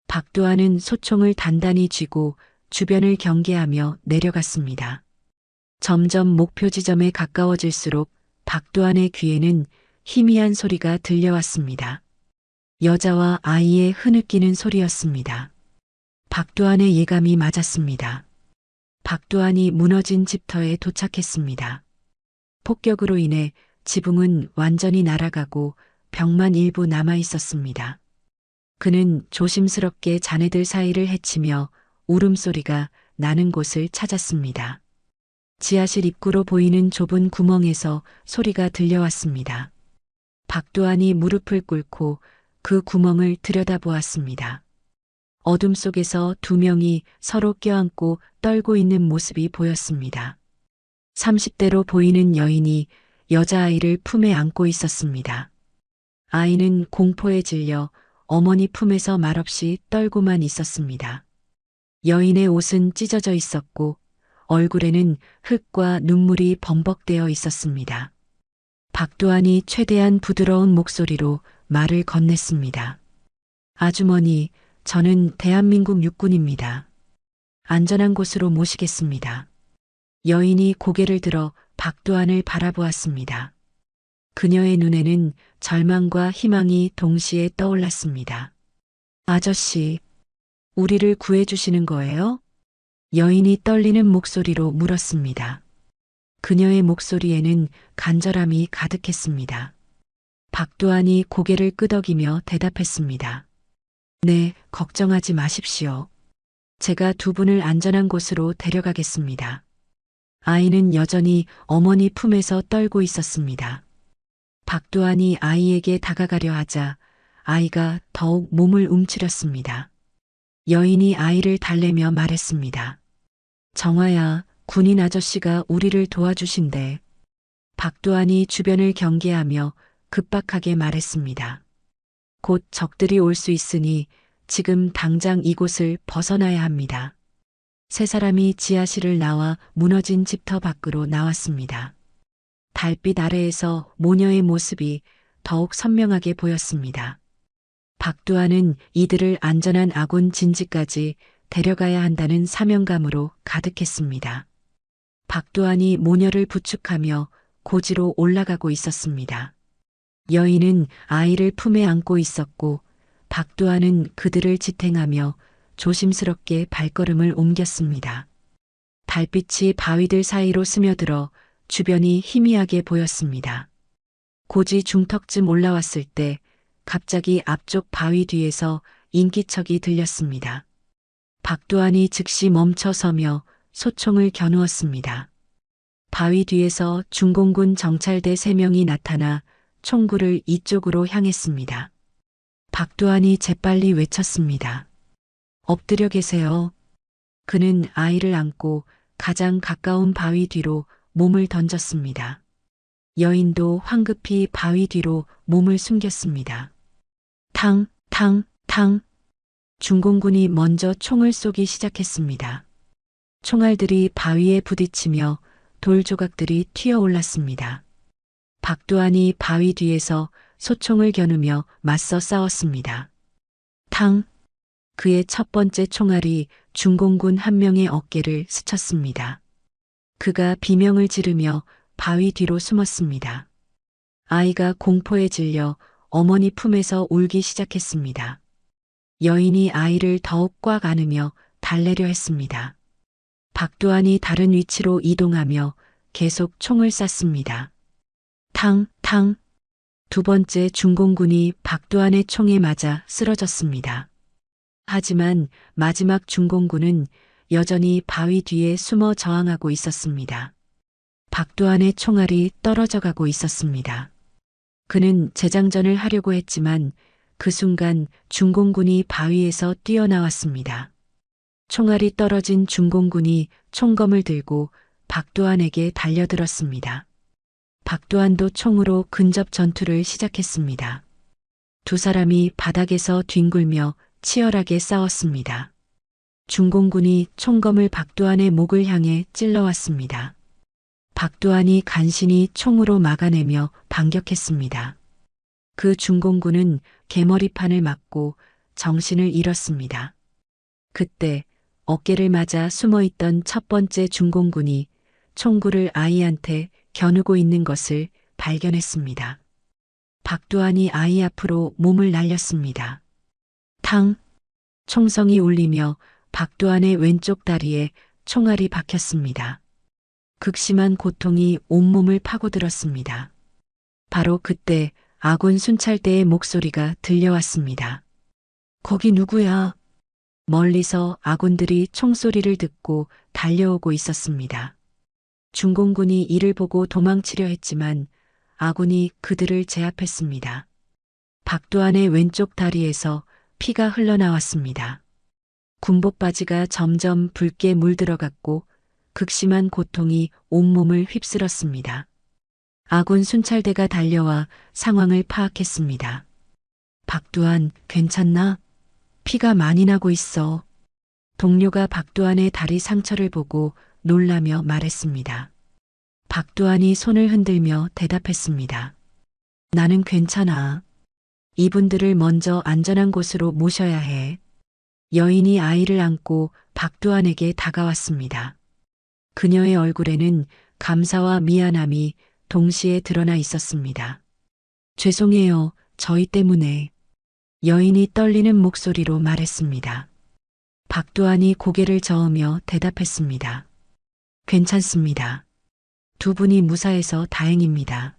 박두한은 소총을 단단히 쥐고 주변을 경계하며 내려갔습니다. 점점 목표 지점에 가까워질수록 박두한의 귀에는 희미한 소리가 들려왔습니다. 여자와 아이의 흐느끼는 소리였습니다. 박두한의 예감이 맞았습니다. 박두한이 무너진 집터에 도착했습니다. 폭격으로 인해 지붕은 완전히 날아가고 벽만 일부 남아 있었습니다. 그는 조심스럽게 자네들 사이를 헤치며 울음소리가 나는 곳을 찾았습니다. 지하실 입구로 보이는 좁은 구멍에서 소리가 들려왔습니다. 박두한이 무릎을 꿇고 그 구멍을 들여다보았습니다. 어둠 속에서 두 명이 서로 껴안고 떨고 있는 모습이 보였습니다. 30대로 보이는 여인이 여자아이를 품에 안고 있었습니다. 아이는 공포에 질려 어머니 품에서 말없이 떨고만 있었습니다. 여인의 옷은 찢어져 있었고 얼굴에는 흙과 눈물이 범벅되어 있었습니다. 박두한이 최대한 부드러운 목소리로 말을 건넸습니다. 아주머니, 저는 대한민국 육군입니다. 안전한 곳으로 모시겠습니다. 여인이 고개를 들어 박두한을 바라보았습니다. 그녀의 눈에는 절망과 희망이 동시에 떠올랐습니다. 아저씨, 우리를 구해주시는 거예요? 여인이 떨리는 목소리로 물었습니다. 그녀의 목소리에는 간절함이 가득했습니다. 박두한이 고개를 끄덕이며 대답했습니다. 네, 걱정하지 마십시오. 제가 두 분을 안전한 곳으로 데려가겠습니다. 아이는 여전히 어머니 품에서 떨고 있었습니다. 박두한이 아이에게 다가가려 하자 아이가 더욱 몸을 움츠렸습니다. 여인이 아이를 달래며 말했습니다. 정아야, 군인 아저씨가 우리를 도와주신대. 박두한이 주변을 경계하며 급박하게 말했습니다. 곧 적들이 올 수 있으니 지금 당장 이곳을 벗어나야 합니다. 세 사람이 지하실을 나와 무너진 집터 밖으로 나왔습니다. 달빛 아래에서 모녀의 모습이 더욱 선명하게 보였습니다. 박두한은 이들을 안전한 아군 진지까지 데려가야 한다는 사명감으로 가득했습니다. 박두한이 모녀를 부축하며 고지로 올라가고 있었습니다. 여인은 아이를 품에 안고 있었고 박두한은 그들을 지탱하며 조심스럽게 발걸음을 옮겼습니다. 달빛이 바위들 사이로 스며들어 주변이 희미하게 보였습니다. 고지 중턱쯤 올라왔을 때 갑자기 앞쪽 바위 뒤에서 인기척이 들렸습니다. 박두한이 즉시 멈춰서며 소총을 겨누었습니다. 바위 뒤에서 중공군 정찰대 3명이 나타나 총구를 이쪽으로 향했습니다. 박두한이 재빨리 외쳤습니다. 엎드려 계세요. 그는 아이를 안고 가장 가까운 바위 뒤로 몸을 던졌습니다. 여인도 황급히 바위 뒤로 몸을 숨겼습니다. 탕, 탕, 탕. 중공군이 먼저 총을 쏘기 시작했습니다. 총알들이 바위에 부딪히며 돌 조각들이 튀어올랐습니다. 박두한이 바위 뒤에서 소총을 겨누며 맞서 싸웠습니다. 탕! 그의 첫 번째 총알이 중공군 한 명의 어깨를 스쳤습니다. 그가 비명을 지르며 바위 뒤로 숨었습니다. 아이가 공포에 질려 어머니 품에서 울기 시작했습니다. 여인이 아이를 더욱 꽉 안으며 달래려 했습니다. 박두한이 다른 위치로 이동하며 계속 총을 쐈습니다. 탕, 탕. 두 번째 중공군이 박두한의 총에 맞아 쓰러졌습니다. 하지만 마지막 중공군은 여전히 바위 뒤에 숨어 저항하고 있었습니다. 박두한의 총알이 떨어져 가고 있었습니다. 그는 재장전을 하려고 했지만 그 순간 중공군이 바위에서 뛰어나왔습니다. 총알이 떨어진 중공군이 총검을 들고 박두한에게 달려들었습니다. 박두한도 총으로 근접 전투를 시작했습니다. 두 사람이 바닥에서 뒹굴며 치열하게 싸웠습니다. 중공군이 총검을 박두한의 목을 향해 찔러왔습니다. 박두한이 간신히 총으로 막아내며 반격했습니다. 그 중공군은 개머리판을 맞고 정신을 잃었습니다. 그때 어깨를 맞아 숨어있던 첫 번째 중공군이 총구를 아이한테 겨누고 있는 것을 발견했습니다. 박두한이 아이 앞으로 몸을 날렸습니다. 탕! 총성이 울리며 박두한의 왼쪽 다리에 총알이 박혔습니다. 극심한 고통이 온몸을 파고들었습니다. 바로 그때 아군 순찰대의 목소리가 들려왔습니다. 거기 누구야? 멀리서 아군들이 총소리를 듣고 달려오고 있었습니다. 중공군이 이를 보고 도망치려 했지만 아군이 그들을 제압했습니다. 박두한의 왼쪽 다리에서 피가 흘러나왔습니다. 군복 바지가 점점 붉게 물들어갔고 극심한 고통이 온몸을 휩쓸었습니다. 아군 순찰대가 달려와 상황을 파악했습니다. 박두한, 괜찮나? 피가 많이 나고 있어. 동료가 박두한의 다리 상처를 보고 놀라며 말했습니다. 박두한이 손을 흔들며 대답했습니다. 나는 괜찮아. 이분들을 먼저 안전한 곳으로 모셔야 해. 여인이 아이를 안고 박두한에게 다가왔습니다. 그녀의 얼굴에는 감사와 미안함이 동시에 드러나 있었습니다. 죄송해요, 저희 때문에. 여인이 떨리는 목소리로 말했습니다. 박두한이 고개를 저으며 대답했습니다. 괜찮습니다. 두 분이 무사해서 다행입니다.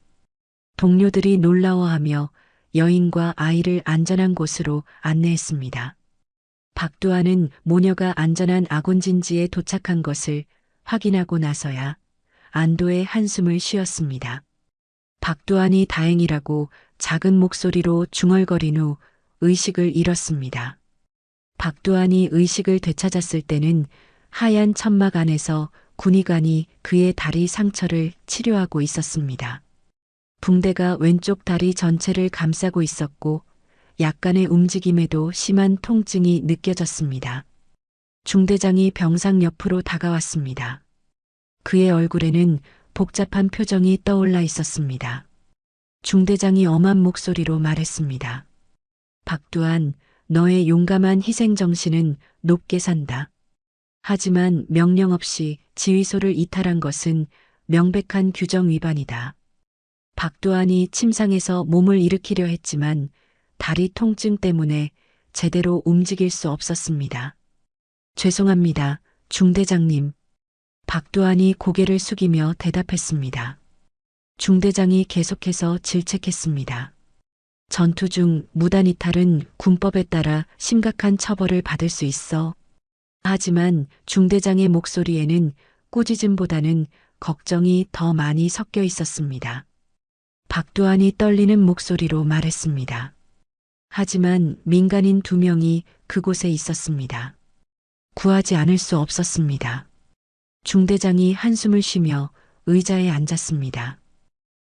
동료들이 놀라워하며 여인과 아이를 안전한 곳으로 안내했습니다. 박두한은 모녀가 안전한 아군진지에 도착한 것을 확인하고 나서야 안도의 한숨을 쉬었습니다. 박두한이 다행이라고 작은 목소리로 중얼거린 후 의식을 잃었습니다. 박두한이 의식을 되찾았을 때는 하얀 천막 안에서 군의관이 그의 다리 상처를 치료하고 있었습니다. 붕대가 왼쪽 다리 전체를 감싸고 있었고 약간의 움직임에도 심한 통증이 느껴졌습니다. 중대장이 병상 옆으로 다가왔습니다. 그의 얼굴에는 복잡한 표정이 떠올라 있었습니다. 중대장이 엄한 목소리로 말했습니다. 박두한, 너의 용감한 희생 정신은 높게 산다. 하지만 명령 없이 지휘소를 이탈한 것은 명백한 규정 위반이다. 박두한이 침상에서 몸을 일으키려 했지만 다리 통증 때문에 제대로 움직일 수 없었습니다. 죄송합니다, 중대장님. 박두한이 고개를 숙이며 대답했습니다. 중대장이 계속해서 질책했습니다. 전투 중 무단 이탈은 군법에 따라 심각한 처벌을 받을 수 있어. 하지만 중대장의 목소리에는 꾸짖음보다는 걱정이 더 많이 섞여 있었습니다. 박두한이 떨리는 목소리로 말했습니다. 하지만 민간인 2명이 그곳에 있었습니다. 구하지 않을 수 없었습니다. 중대장이 한숨을 쉬며 의자에 앉았습니다.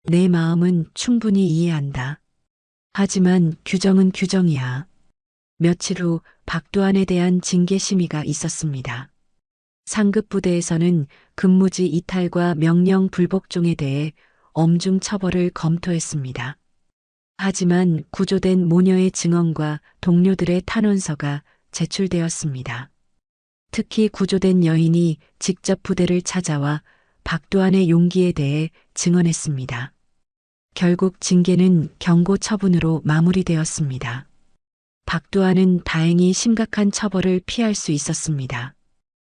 내 마음은 충분히 이해한다. 하지만 규정은 규정이야. 며칠 후 박두한에 대한 징계 심의가 있었습니다. 상급 부대에서는 근무지 이탈과 명령 불복종에 대해 엄중 처벌을 검토했습니다. 하지만 구조된 모녀의 증언과 동료들의 탄원서가 제출되었습니다. 특히 구조된 여인이 직접 부대를 찾아와 박두한의 용기에 대해 증언했습니다. 결국 징계는 경고 처분으로 마무리되었습니다. 박두한은 다행히 심각한 처벌을 피할 수 있었습니다.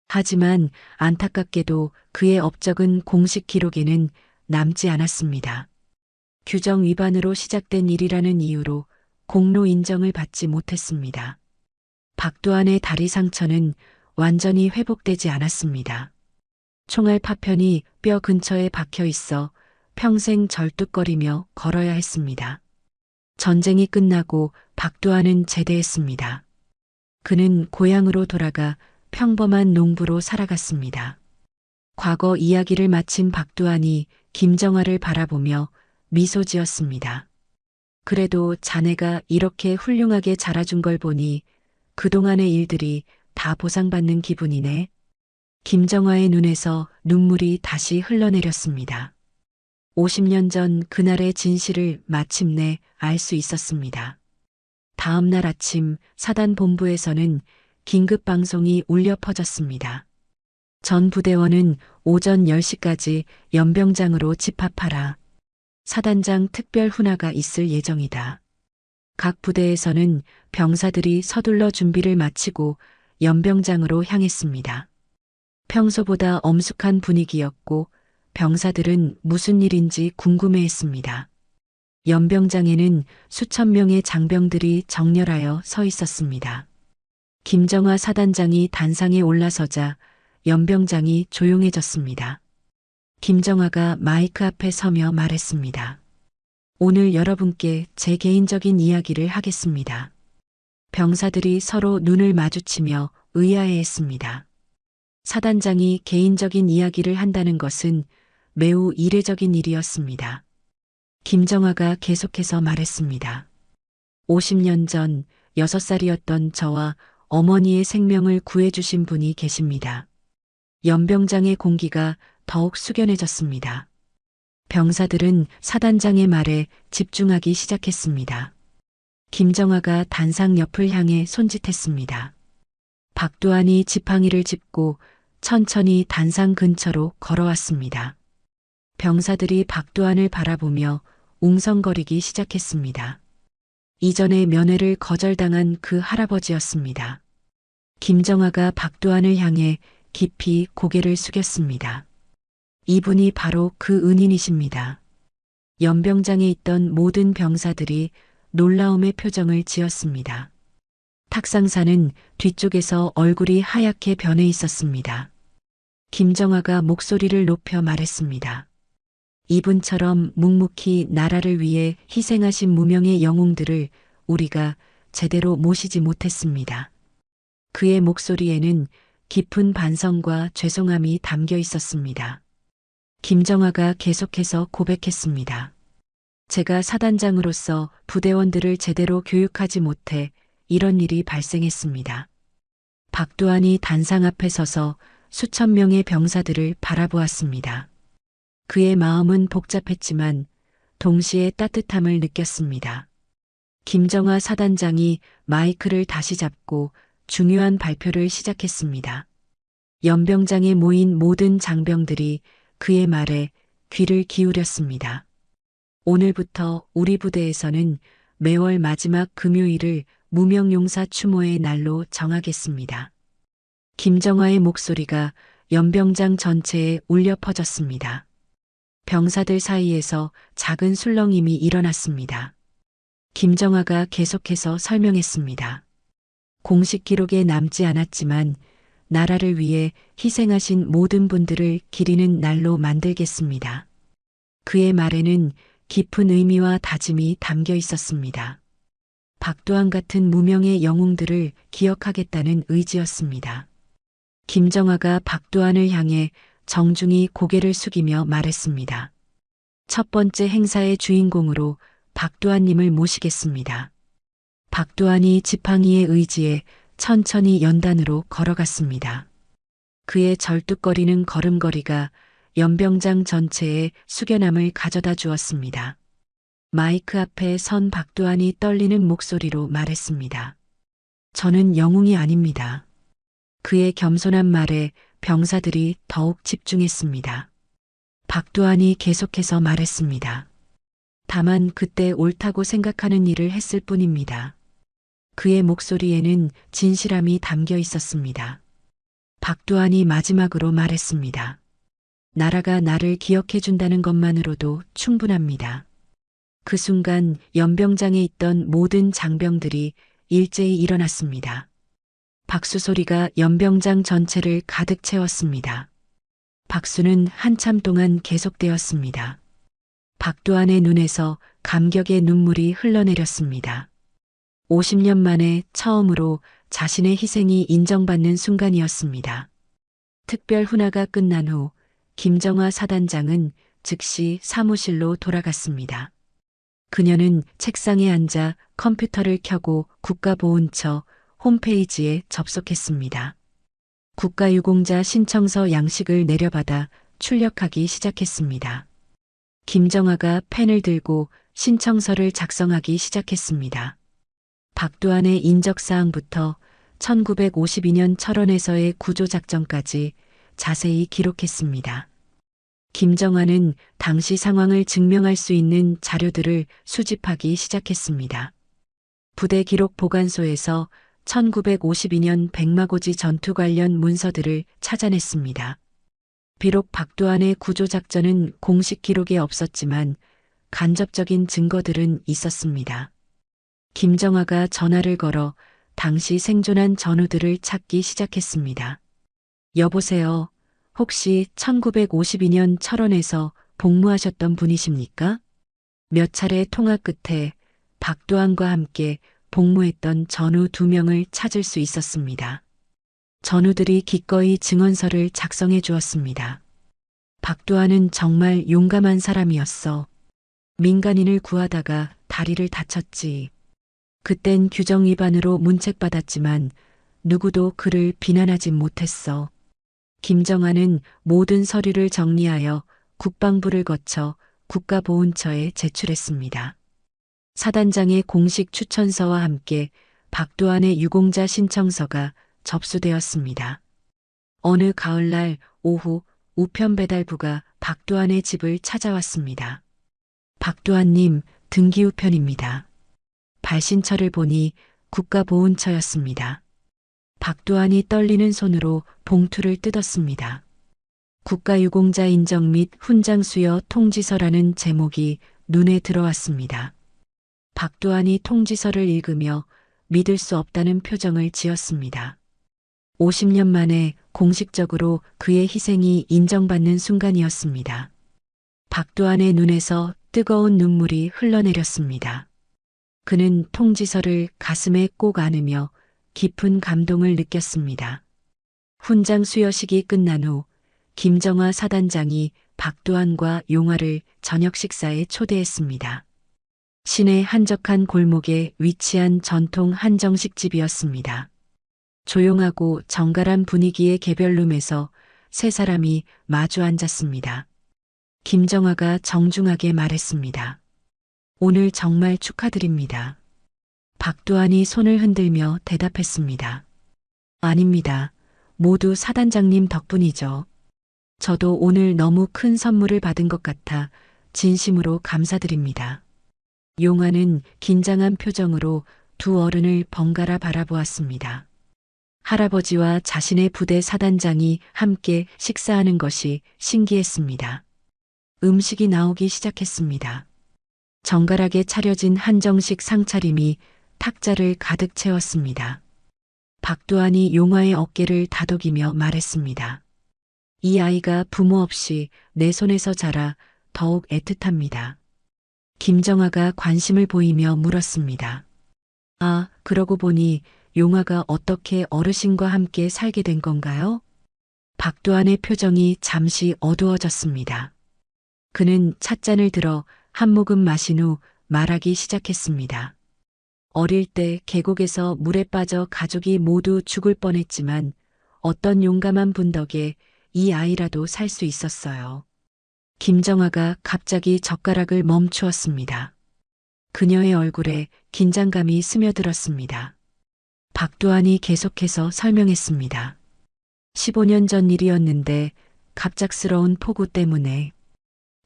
하지만 안타깝게도 그의 업적은 공식 기록에는 남지 않았습니다. 규정 위반으로 시작된 일이라는 이유로 공로 인정을 받지 못했습니다. 박두한의 다리 상처는 완전히 회복되지 않았습니다. 총알 파편이 뼈 근처에 박혀 있어 평생 절뚝거리며 걸어야 했습니다. 전쟁이 끝나고 박두한은 제대했습니다. 그는 고향으로 돌아가 평범한 농부로 살아갔습니다. 과거 이야기를 마친 박두한이 김정아를 바라보며 미소 지었습니다. 그래도 자네가 이렇게 훌륭하게 자라준 걸 보니 그동안의 일들이 다 보상받는 기분이네. 김정아의 눈에서 눈물이 다시 흘러내렸습니다. 50년 전 그날의 진실을 마침내 알 수 있었습니다. 다음 날 아침 사단 본부에서는 긴급 방송이 울려 퍼졌습니다. 전 부대원은 오전 10시까지 연병장으로 집합하라. 사단장 특별 훈화가 있을 예정이다. 각 부대에서는 병사들이 서둘러 준비를 마치고 연병장으로 향했습니다. 평소보다 엄숙한 분위기였고 병사들은 무슨 일인지 궁금해했습니다. 연병장에는 수천 명의 장병들이 정렬하여 서 있었습니다. 김정화 사단장이 단상에 올라서자 연병장이 조용해졌습니다. 김정화가 마이크 앞에 서며 말했습니다. 오늘 여러분께 제 개인적인 이야기를 하겠습니다. 병사들이 서로 눈을 마주치며 의아해했습니다. 사단장이 개인적인 이야기를 한다는 것은 매우 이례적인 일이었습니다. 김정화가 계속해서 말했습니다. 50년 전 6살이었던 저와 어머니의 생명을 구해주신 분이 계십니다. 연병장의 공기가 더욱 숙연해졌습니다. 병사들은 사단장의 말에 집중하기 시작했습니다. 김정화가 단상 옆을 향해 손짓했습니다. 박도환이 지팡이를 짚고 천천히 단상 근처로 걸어왔습니다. 병사들이 박도환을 바라보며 웅성거리기 시작했습니다. 이전에 면회를 거절당한 그 할아버지였습니다. 김정화가 박도환을 향해 깊이 고개를 숙였습니다. 이분이 바로 그 은인이십니다. 연병장에 있던 모든 병사들이 놀라움의 표정을 지었습니다. 탁상사는 뒤쪽에서 얼굴이 하얗게 변해 있었습니다. 김정화가 목소리를 높여 말했습니다. 이분처럼 묵묵히 나라를 위해 희생하신 무명의 영웅들을 우리가 제대로 모시지 못했습니다. 그의 목소리에는 깊은 반성과 죄송함이 담겨 있었습니다. 김정화가 계속해서 고백했습니다. 제가 사단장으로서 부대원들을 제대로 교육하지 못해 이런 일이 발생했습니다. 박도환이 단상 앞에 서서 수천 명의 병사들을 바라보았습니다. 그의 마음은 복잡했지만 동시에 따뜻함을 느꼈습니다. 김정화 사단장이 마이크를 다시 잡고 중요한 발표를 시작했습니다. 연병장에 모인 모든 장병들이 그의 말에 귀를 기울였습니다. 오늘부터 우리 부대에서는 매월 마지막 금요일을 무명용사 추모의 날로 정하겠습니다. 김정화의 목소리가 연병장 전체에 울려 퍼졌습니다. 병사들 사이에서 작은 술렁임이 일어났습니다. 김정화가 계속해서 설명했습니다. 공식 기록에 남지 않았지만 나라를 위해 희생하신 모든 분들을 기리는 날로 만들겠습니다. 그의 말에는 깊은 의미와 다짐이 담겨 있었습니다. 박도환 같은 무명의 영웅들을 기억하겠다는 의지였습니다. 김정화가 박도환을 향해 정중히 고개를 숙이며 말했습니다. 첫 번째 행사의 주인공으로 박도환님을 모시겠습니다. 박도환이 지팡이의 의지에 천천히 연단으로 걸어갔습니다. 그의 절뚝거리는 걸음걸이가 연병장 전체에 숙연함을 가져다 주었습니다. 마이크 앞에 선 박도환이 떨리는 목소리로 말했습니다. 저는 영웅이 아닙니다. 그의 겸손한 말에 병사들이 더욱 집중했습니다. 박도환이 계속해서 말했습니다. 다만 그때 옳다고 생각하는 일을 했을 뿐입니다. 그의 목소리에는 진실함이 담겨 있었습니다. 박도환이 마지막으로 말했습니다. 나라가 나를 기억해 준다는 것만으로도 충분합니다. 그 순간 연병장에 있던 모든 장병들이 일제히 일어났습니다. 박수 소리가 연병장 전체를 가득 채웠습니다. 박수는 한참 동안 계속되었습니다. 박도환의 눈에서 감격의 눈물이 흘러내렸습니다. 50년 만에 처음으로 자신의 희생이 인정받는 순간이었습니다. 특별 훈화가 끝난 후 김정화 사단장은 즉시 사무실로 돌아갔습니다. 그녀는 책상에 앉아 컴퓨터를 켜고 국가보훈처 홈페이지에 접속했습니다. 국가유공자 신청서 양식을 내려받아 출력하기 시작했습니다. 김정화가 펜을 들고 신청서를 작성하기 시작했습니다. 박도환의 인적사항부터 1952년 철원에서의 구조작전까지 자세히 기록했습니다. 김정아는 당시 상황을 증명할 수 있는 자료들을 수집하기 시작했습니다. 부대 기록 보관소에서 1952년 백마고지 전투 관련 문서들을 찾아냈습니다. 비록 박두한의 구조작전은 공식 기록에 없었지만 간접적인 증거들은 있었습니다. 김정아가 전화를 걸어 당시 생존한 전우들을 찾기 시작했습니다. 여보세요. 혹시 1952년 철원에서 복무하셨던 분이십니까? 몇 차례 통화 끝에 박두한과 함께 복무했던 전우 2명을 찾을 수 있었습니다. 전우들이 기꺼이 증언서를 작성해 주었습니다. 박두한은 정말 용감한 사람이었어. 민간인을 구하다가 다리를 다쳤지. 그땐 규정 위반으로 문책받았지만 누구도 그를 비난하지 못했어. 김정아는 모든 서류를 정리하여 국방부를 거쳐 국가보훈처에 제출했습니다. 사단장의 공식 추천서와 함께 박두한의 유공자 신청서가 접수되었습니다. 어느 가을날 오후 우편 배달부가 박두한의 집을 찾아왔습니다. 박두한님, 등기우편입니다. 발신처를 보니 국가보훈처였습니다. 박두한이 떨리는 손으로 봉투를 뜯었습니다. 국가유공자 인정 및 훈장 수여 통지서라는 제목이 눈에 들어왔습니다. 박두한이 통지서를 읽으며 믿을 수 없다는 표정을 지었습니다. 50년 만에 공식적으로 그의 희생이 인정받는 순간이었습니다. 박두한의 눈에서 뜨거운 눈물이 흘러내렸습니다. 그는 통지서를 가슴에 꼭 안으며 깊은 감동을 느꼈습니다. 훈장 수여식이 끝난 후 김정아 사단장이 박두한과 용화를 저녁 식사에 초대했습니다. 시내 한적한 골목에 위치한 전통 한정식 집이었습니다. 조용하고 정갈한 분위기의 개별룸에서 세 사람이 마주 앉았습니다. 김정아가 정중하게 말했습니다. 오늘 정말 축하드립니다. 박두한이 손을 흔들며 대답했습니다. 아닙니다. 모두 사단장님 덕분이죠. 저도 오늘 너무 큰 선물을 받은 것 같아 진심으로 감사드립니다. 용화는 긴장한 표정으로 두 어른을 번갈아 바라보았습니다. 할아버지와 자신의 부대 사단장이 함께 식사하는 것이 신기했습니다. 음식이 나오기 시작했습니다. 정갈하게 차려진 한정식 상차림이 탁자를 가득 채웠습니다. 박두한이 용화의 어깨를 다독이며 말했습니다. 이 아이가 부모 없이 내 손에서 자라 더욱 애틋합니다. 김정아가 관심을 보이며 물었습니다. 아, 그러고 보니 용화가 어떻게 어르신과 함께 살게 된 건가요? 박두한의 표정이 잠시 어두워졌습니다. 그는 찻잔을 들어 한 모금 마신 후 말하기 시작했습니다. 어릴 때 계곡에서 물에 빠져 가족이 모두 죽을 뻔했지만 어떤 용감한 분 덕에 이 아이라도 살 수 있었어요. 김정아가 갑자기 젓가락을 멈추었습니다. 그녀의 얼굴에 긴장감이 스며들었습니다. 박두한이 계속해서 설명했습니다. 15년 전 일이었는데 갑작스러운 폭우 때문에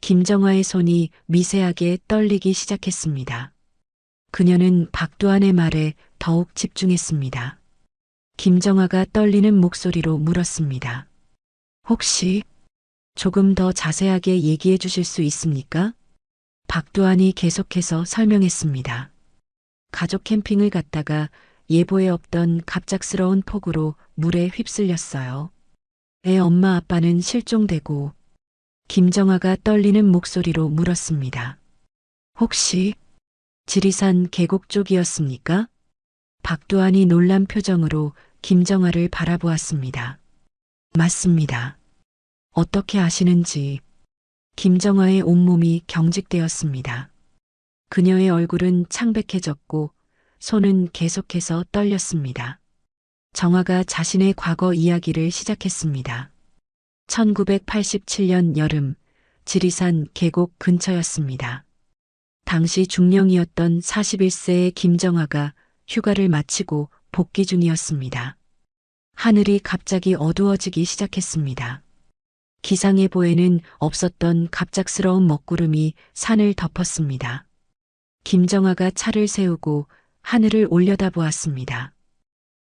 김정아의 손이 미세하게 떨리기 시작했습니다. 그녀는 박두한의 말에 더욱 집중했습니다. 김정아가 떨리는 목소리로 물었습니다. 혹시 조금 더 자세하게 얘기해 주실 수 있습니까? 박두한이 계속해서 설명했습니다. 가족 캠핑을 갔다가 예보에 없던 갑작스러운 폭우로 물에 휩쓸렸어요. 애 엄마 아빠는 실종되고 김정아가 떨리는 목소리로 물었습니다. 혹시 지리산 계곡 쪽이었습니까? 박두한이 놀란 표정으로 김정아를 바라보았습니다. 맞습니다. 어떻게 아시는지. 김정아의 온몸이 경직되었습니다. 그녀의 얼굴은 창백해졌고 손은 계속해서 떨렸습니다. 정아가 자신의 과거 이야기를 시작했습니다. 1987년 여름 지리산 계곡 근처였습니다. 당시 중령이었던 41세의 김정아가 휴가를 마치고 복귀 중이었습니다. 하늘이 갑자기 어두워지기 시작했습니다. 기상예보에는 없었던 갑작스러운 먹구름이 산을 덮었습니다. 김정아가 차를 세우고 하늘을 올려다보았습니다.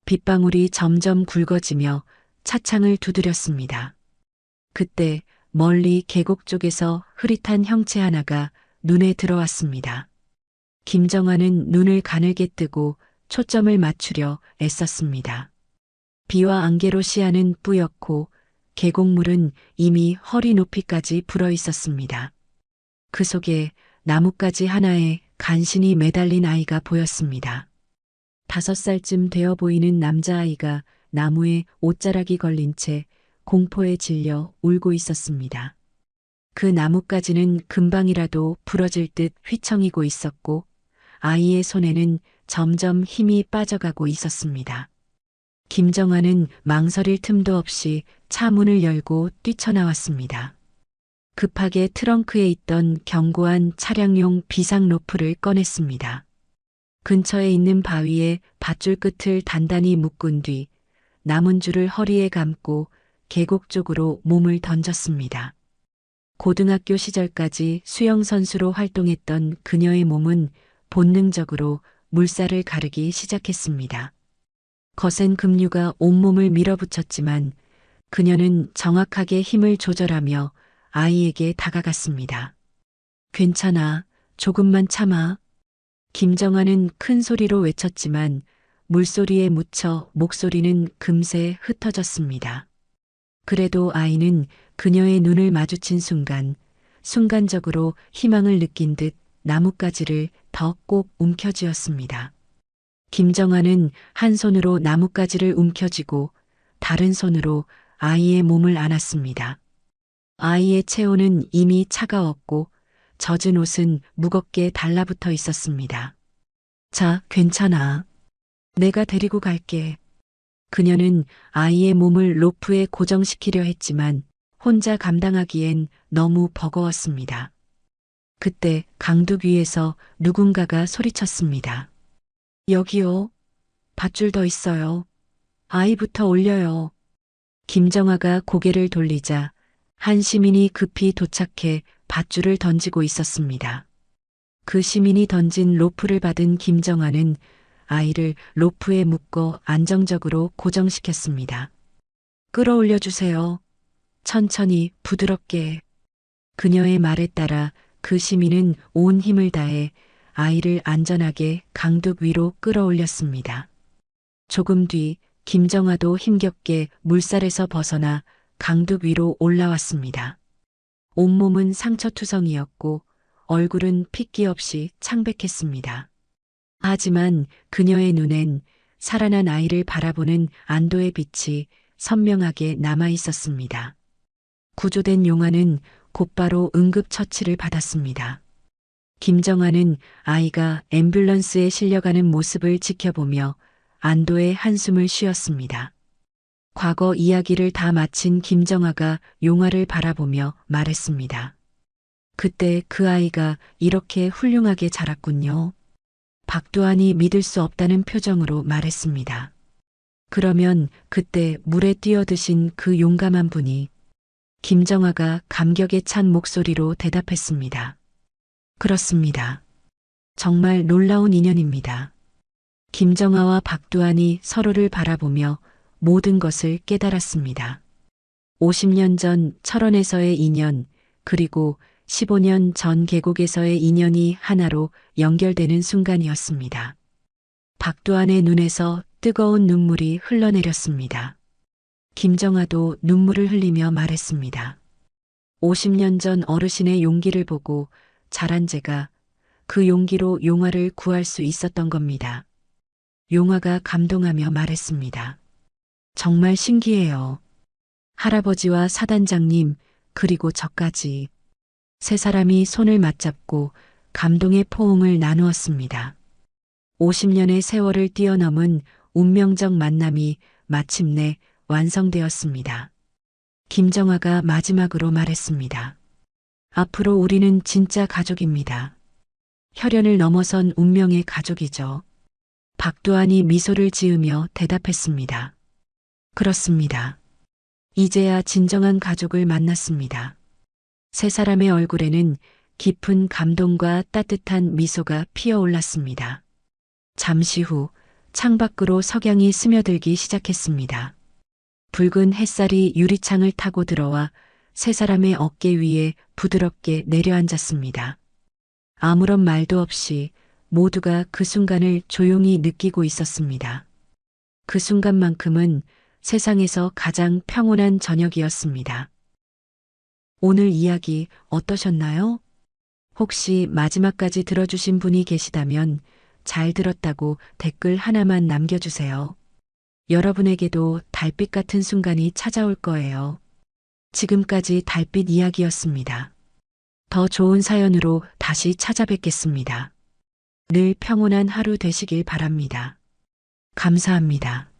빗방울이 점점 굵어지며 차창을 두드렸습니다. 그때 멀리 계곡 쪽에서 흐릿한 형체 하나가 눈에 들어왔습니다. 김정아는 눈을 가늘게 뜨고 초점을 맞추려 애썼습니다. 비와 안개로 시야는 뿌옇고 계곡물은 이미 허리 높이까지 불어 있었습니다. 그 속에 나뭇가지 하나에 간신히 매달린 아이가 보였습니다. 5살쯤 되어 보이는 남자아이가 나무에 옷자락이 걸린 채 공포에 질려 울고 있었습니다. 그 나뭇가지는 금방이라도 부러질 듯 휘청이고 있었고 아이의 손에는 점점 힘이 빠져가고 있었습니다. 김정아는 망설일 틈도 없이 차 문을 열고 뛰쳐나왔습니다. 급하게 트렁크에 있던 견고한 차량용 비상 로프를 꺼냈습니다. 근처에 있는 바위에 밧줄 끝을 단단히 묶은 뒤 남은 줄을 허리에 감고 계곡 쪽으로 몸을 던졌습니다. 고등학교 시절까지 수영선수로 활동했던 그녀의 몸은 본능적으로 물살을 가르기 시작했습니다. 거센 급류가 온몸을 밀어붙였지만 그녀는 정확하게 힘을 조절하며 아이에게 다가갔습니다. 괜찮아, 조금만 참아. 김정아는 큰 소리로 외쳤지만 물소리에 묻혀 목소리는 금세 흩어졌습니다. 그래도 아이는 그녀의 눈을 마주친 순간적으로 희망을 느낀 듯 나뭇가지를 더 꼭 움켜쥐었습니다. 김정아는 한 손으로 나뭇가지를 움켜쥐고 다른 손으로 아이의 몸을 안았습니다. 아이의 체온은 이미 차가웠고 젖은 옷은 무겁게 달라붙어 있었습니다. 자, 괜찮아. 내가 데리고 갈게. 그녀는 아이의 몸을 로프에 고정시키려 했지만 혼자 감당하기엔 너무 버거웠습니다. 그때 강둑 위에서 누군가가 소리쳤습니다. 여기요. 밧줄 더 있어요. 아이부터 올려요. 김정아가 고개를 돌리자 한 시민이 급히 도착해 밧줄을 던지고 있었습니다. 그 시민이 던진 로프를 받은 김정아는 아이를 로프에 묶어 안정적으로 고정시켰습니다. 끌어올려 주세요. 천천히 부드럽게. 그녀의 말에 따라 그 시민은 온 힘을 다해 아이를 안전하게 강둑 위로 끌어올렸습니다. 조금 뒤 김정아도 힘겹게 물살에서 벗어나 강둑 위로 올라왔습니다. 온몸은 상처투성이었고 얼굴은 핏기 없이 창백했습니다. 하지만 그녀의 눈엔 살아난 아이를 바라보는 안도의 빛이 선명하게 남아 있었습니다. 구조된 용화는 곧바로 응급처치를 받았습니다. 김정아는 아이가 앰뷸런스에 실려가는 모습을 지켜보며 안도의 한숨을 쉬었습니다. 과거 이야기를 다 마친 김정아가 용화를 바라보며 말했습니다. 그때 그 아이가 이렇게 훌륭하게 자랐군요. 박두환이 믿을 수 없다는 표정으로 말했습니다. 그러면 그때 물에 뛰어드신 그 용감한 분이 김정아가 감격에 찬 목소리로 대답했습니다. 그렇습니다. 정말 놀라운 인연입니다. 김정아와 박두환이 서로를 바라보며 모든 것을 깨달았습니다. 50년 전 철원에서의 인연, 그리고 15년 전 계곡에서의 인연이 하나로 연결되는 순간이었습니다. 박두환의 눈에서 뜨거운 눈물이 흘러내렸습니다. 김정아도 눈물을 흘리며 말했습니다. 50년 전 어르신의 용기를 보고 자란 제가 그 용기로 용화를 구할 수 있었던 겁니다. 용화가 감동하며 말했습니다. 정말 신기해요. 할아버지와 사단장님, 그리고 저까지 세 사람이 손을 맞잡고 감동의 포옹을 나누었습니다. 50년의 세월을 뛰어넘은 운명적 만남이 마침내 완성되었습니다. 김정아가 마지막으로 말했습니다. 앞으로 우리는 진짜 가족입니다. 혈연을 넘어선 운명의 가족이죠. 박두환이 미소를 지으며 대답했습니다. 그렇습니다. 이제야 진정한 가족을 만났습니다. 세 사람의 얼굴에는 깊은 감동과 따뜻한 미소가 피어올랐습니다. 잠시 후 창밖으로 석양이 스며들기 시작했습니다. 붉은 햇살이 유리창을 타고 들어와 세 사람의 어깨 위에 부드럽게 내려앉았습니다. 아무런 말도 없이 모두가 그 순간을 조용히 느끼고 있었습니다. 그 순간만큼은 세상에서 가장 평온한 저녁이었습니다. 오늘 이야기 어떠셨나요? 혹시 마지막까지 들어주신 분이 계시다면 잘 들었다고 댓글 하나만 남겨주세요. 여러분에게도 달빛 같은 순간이 찾아올 거예요. 지금까지 달빛 이야기였습니다. 더 좋은 사연으로 다시 찾아뵙겠습니다. 늘 평온한 하루 되시길 바랍니다. 감사합니다.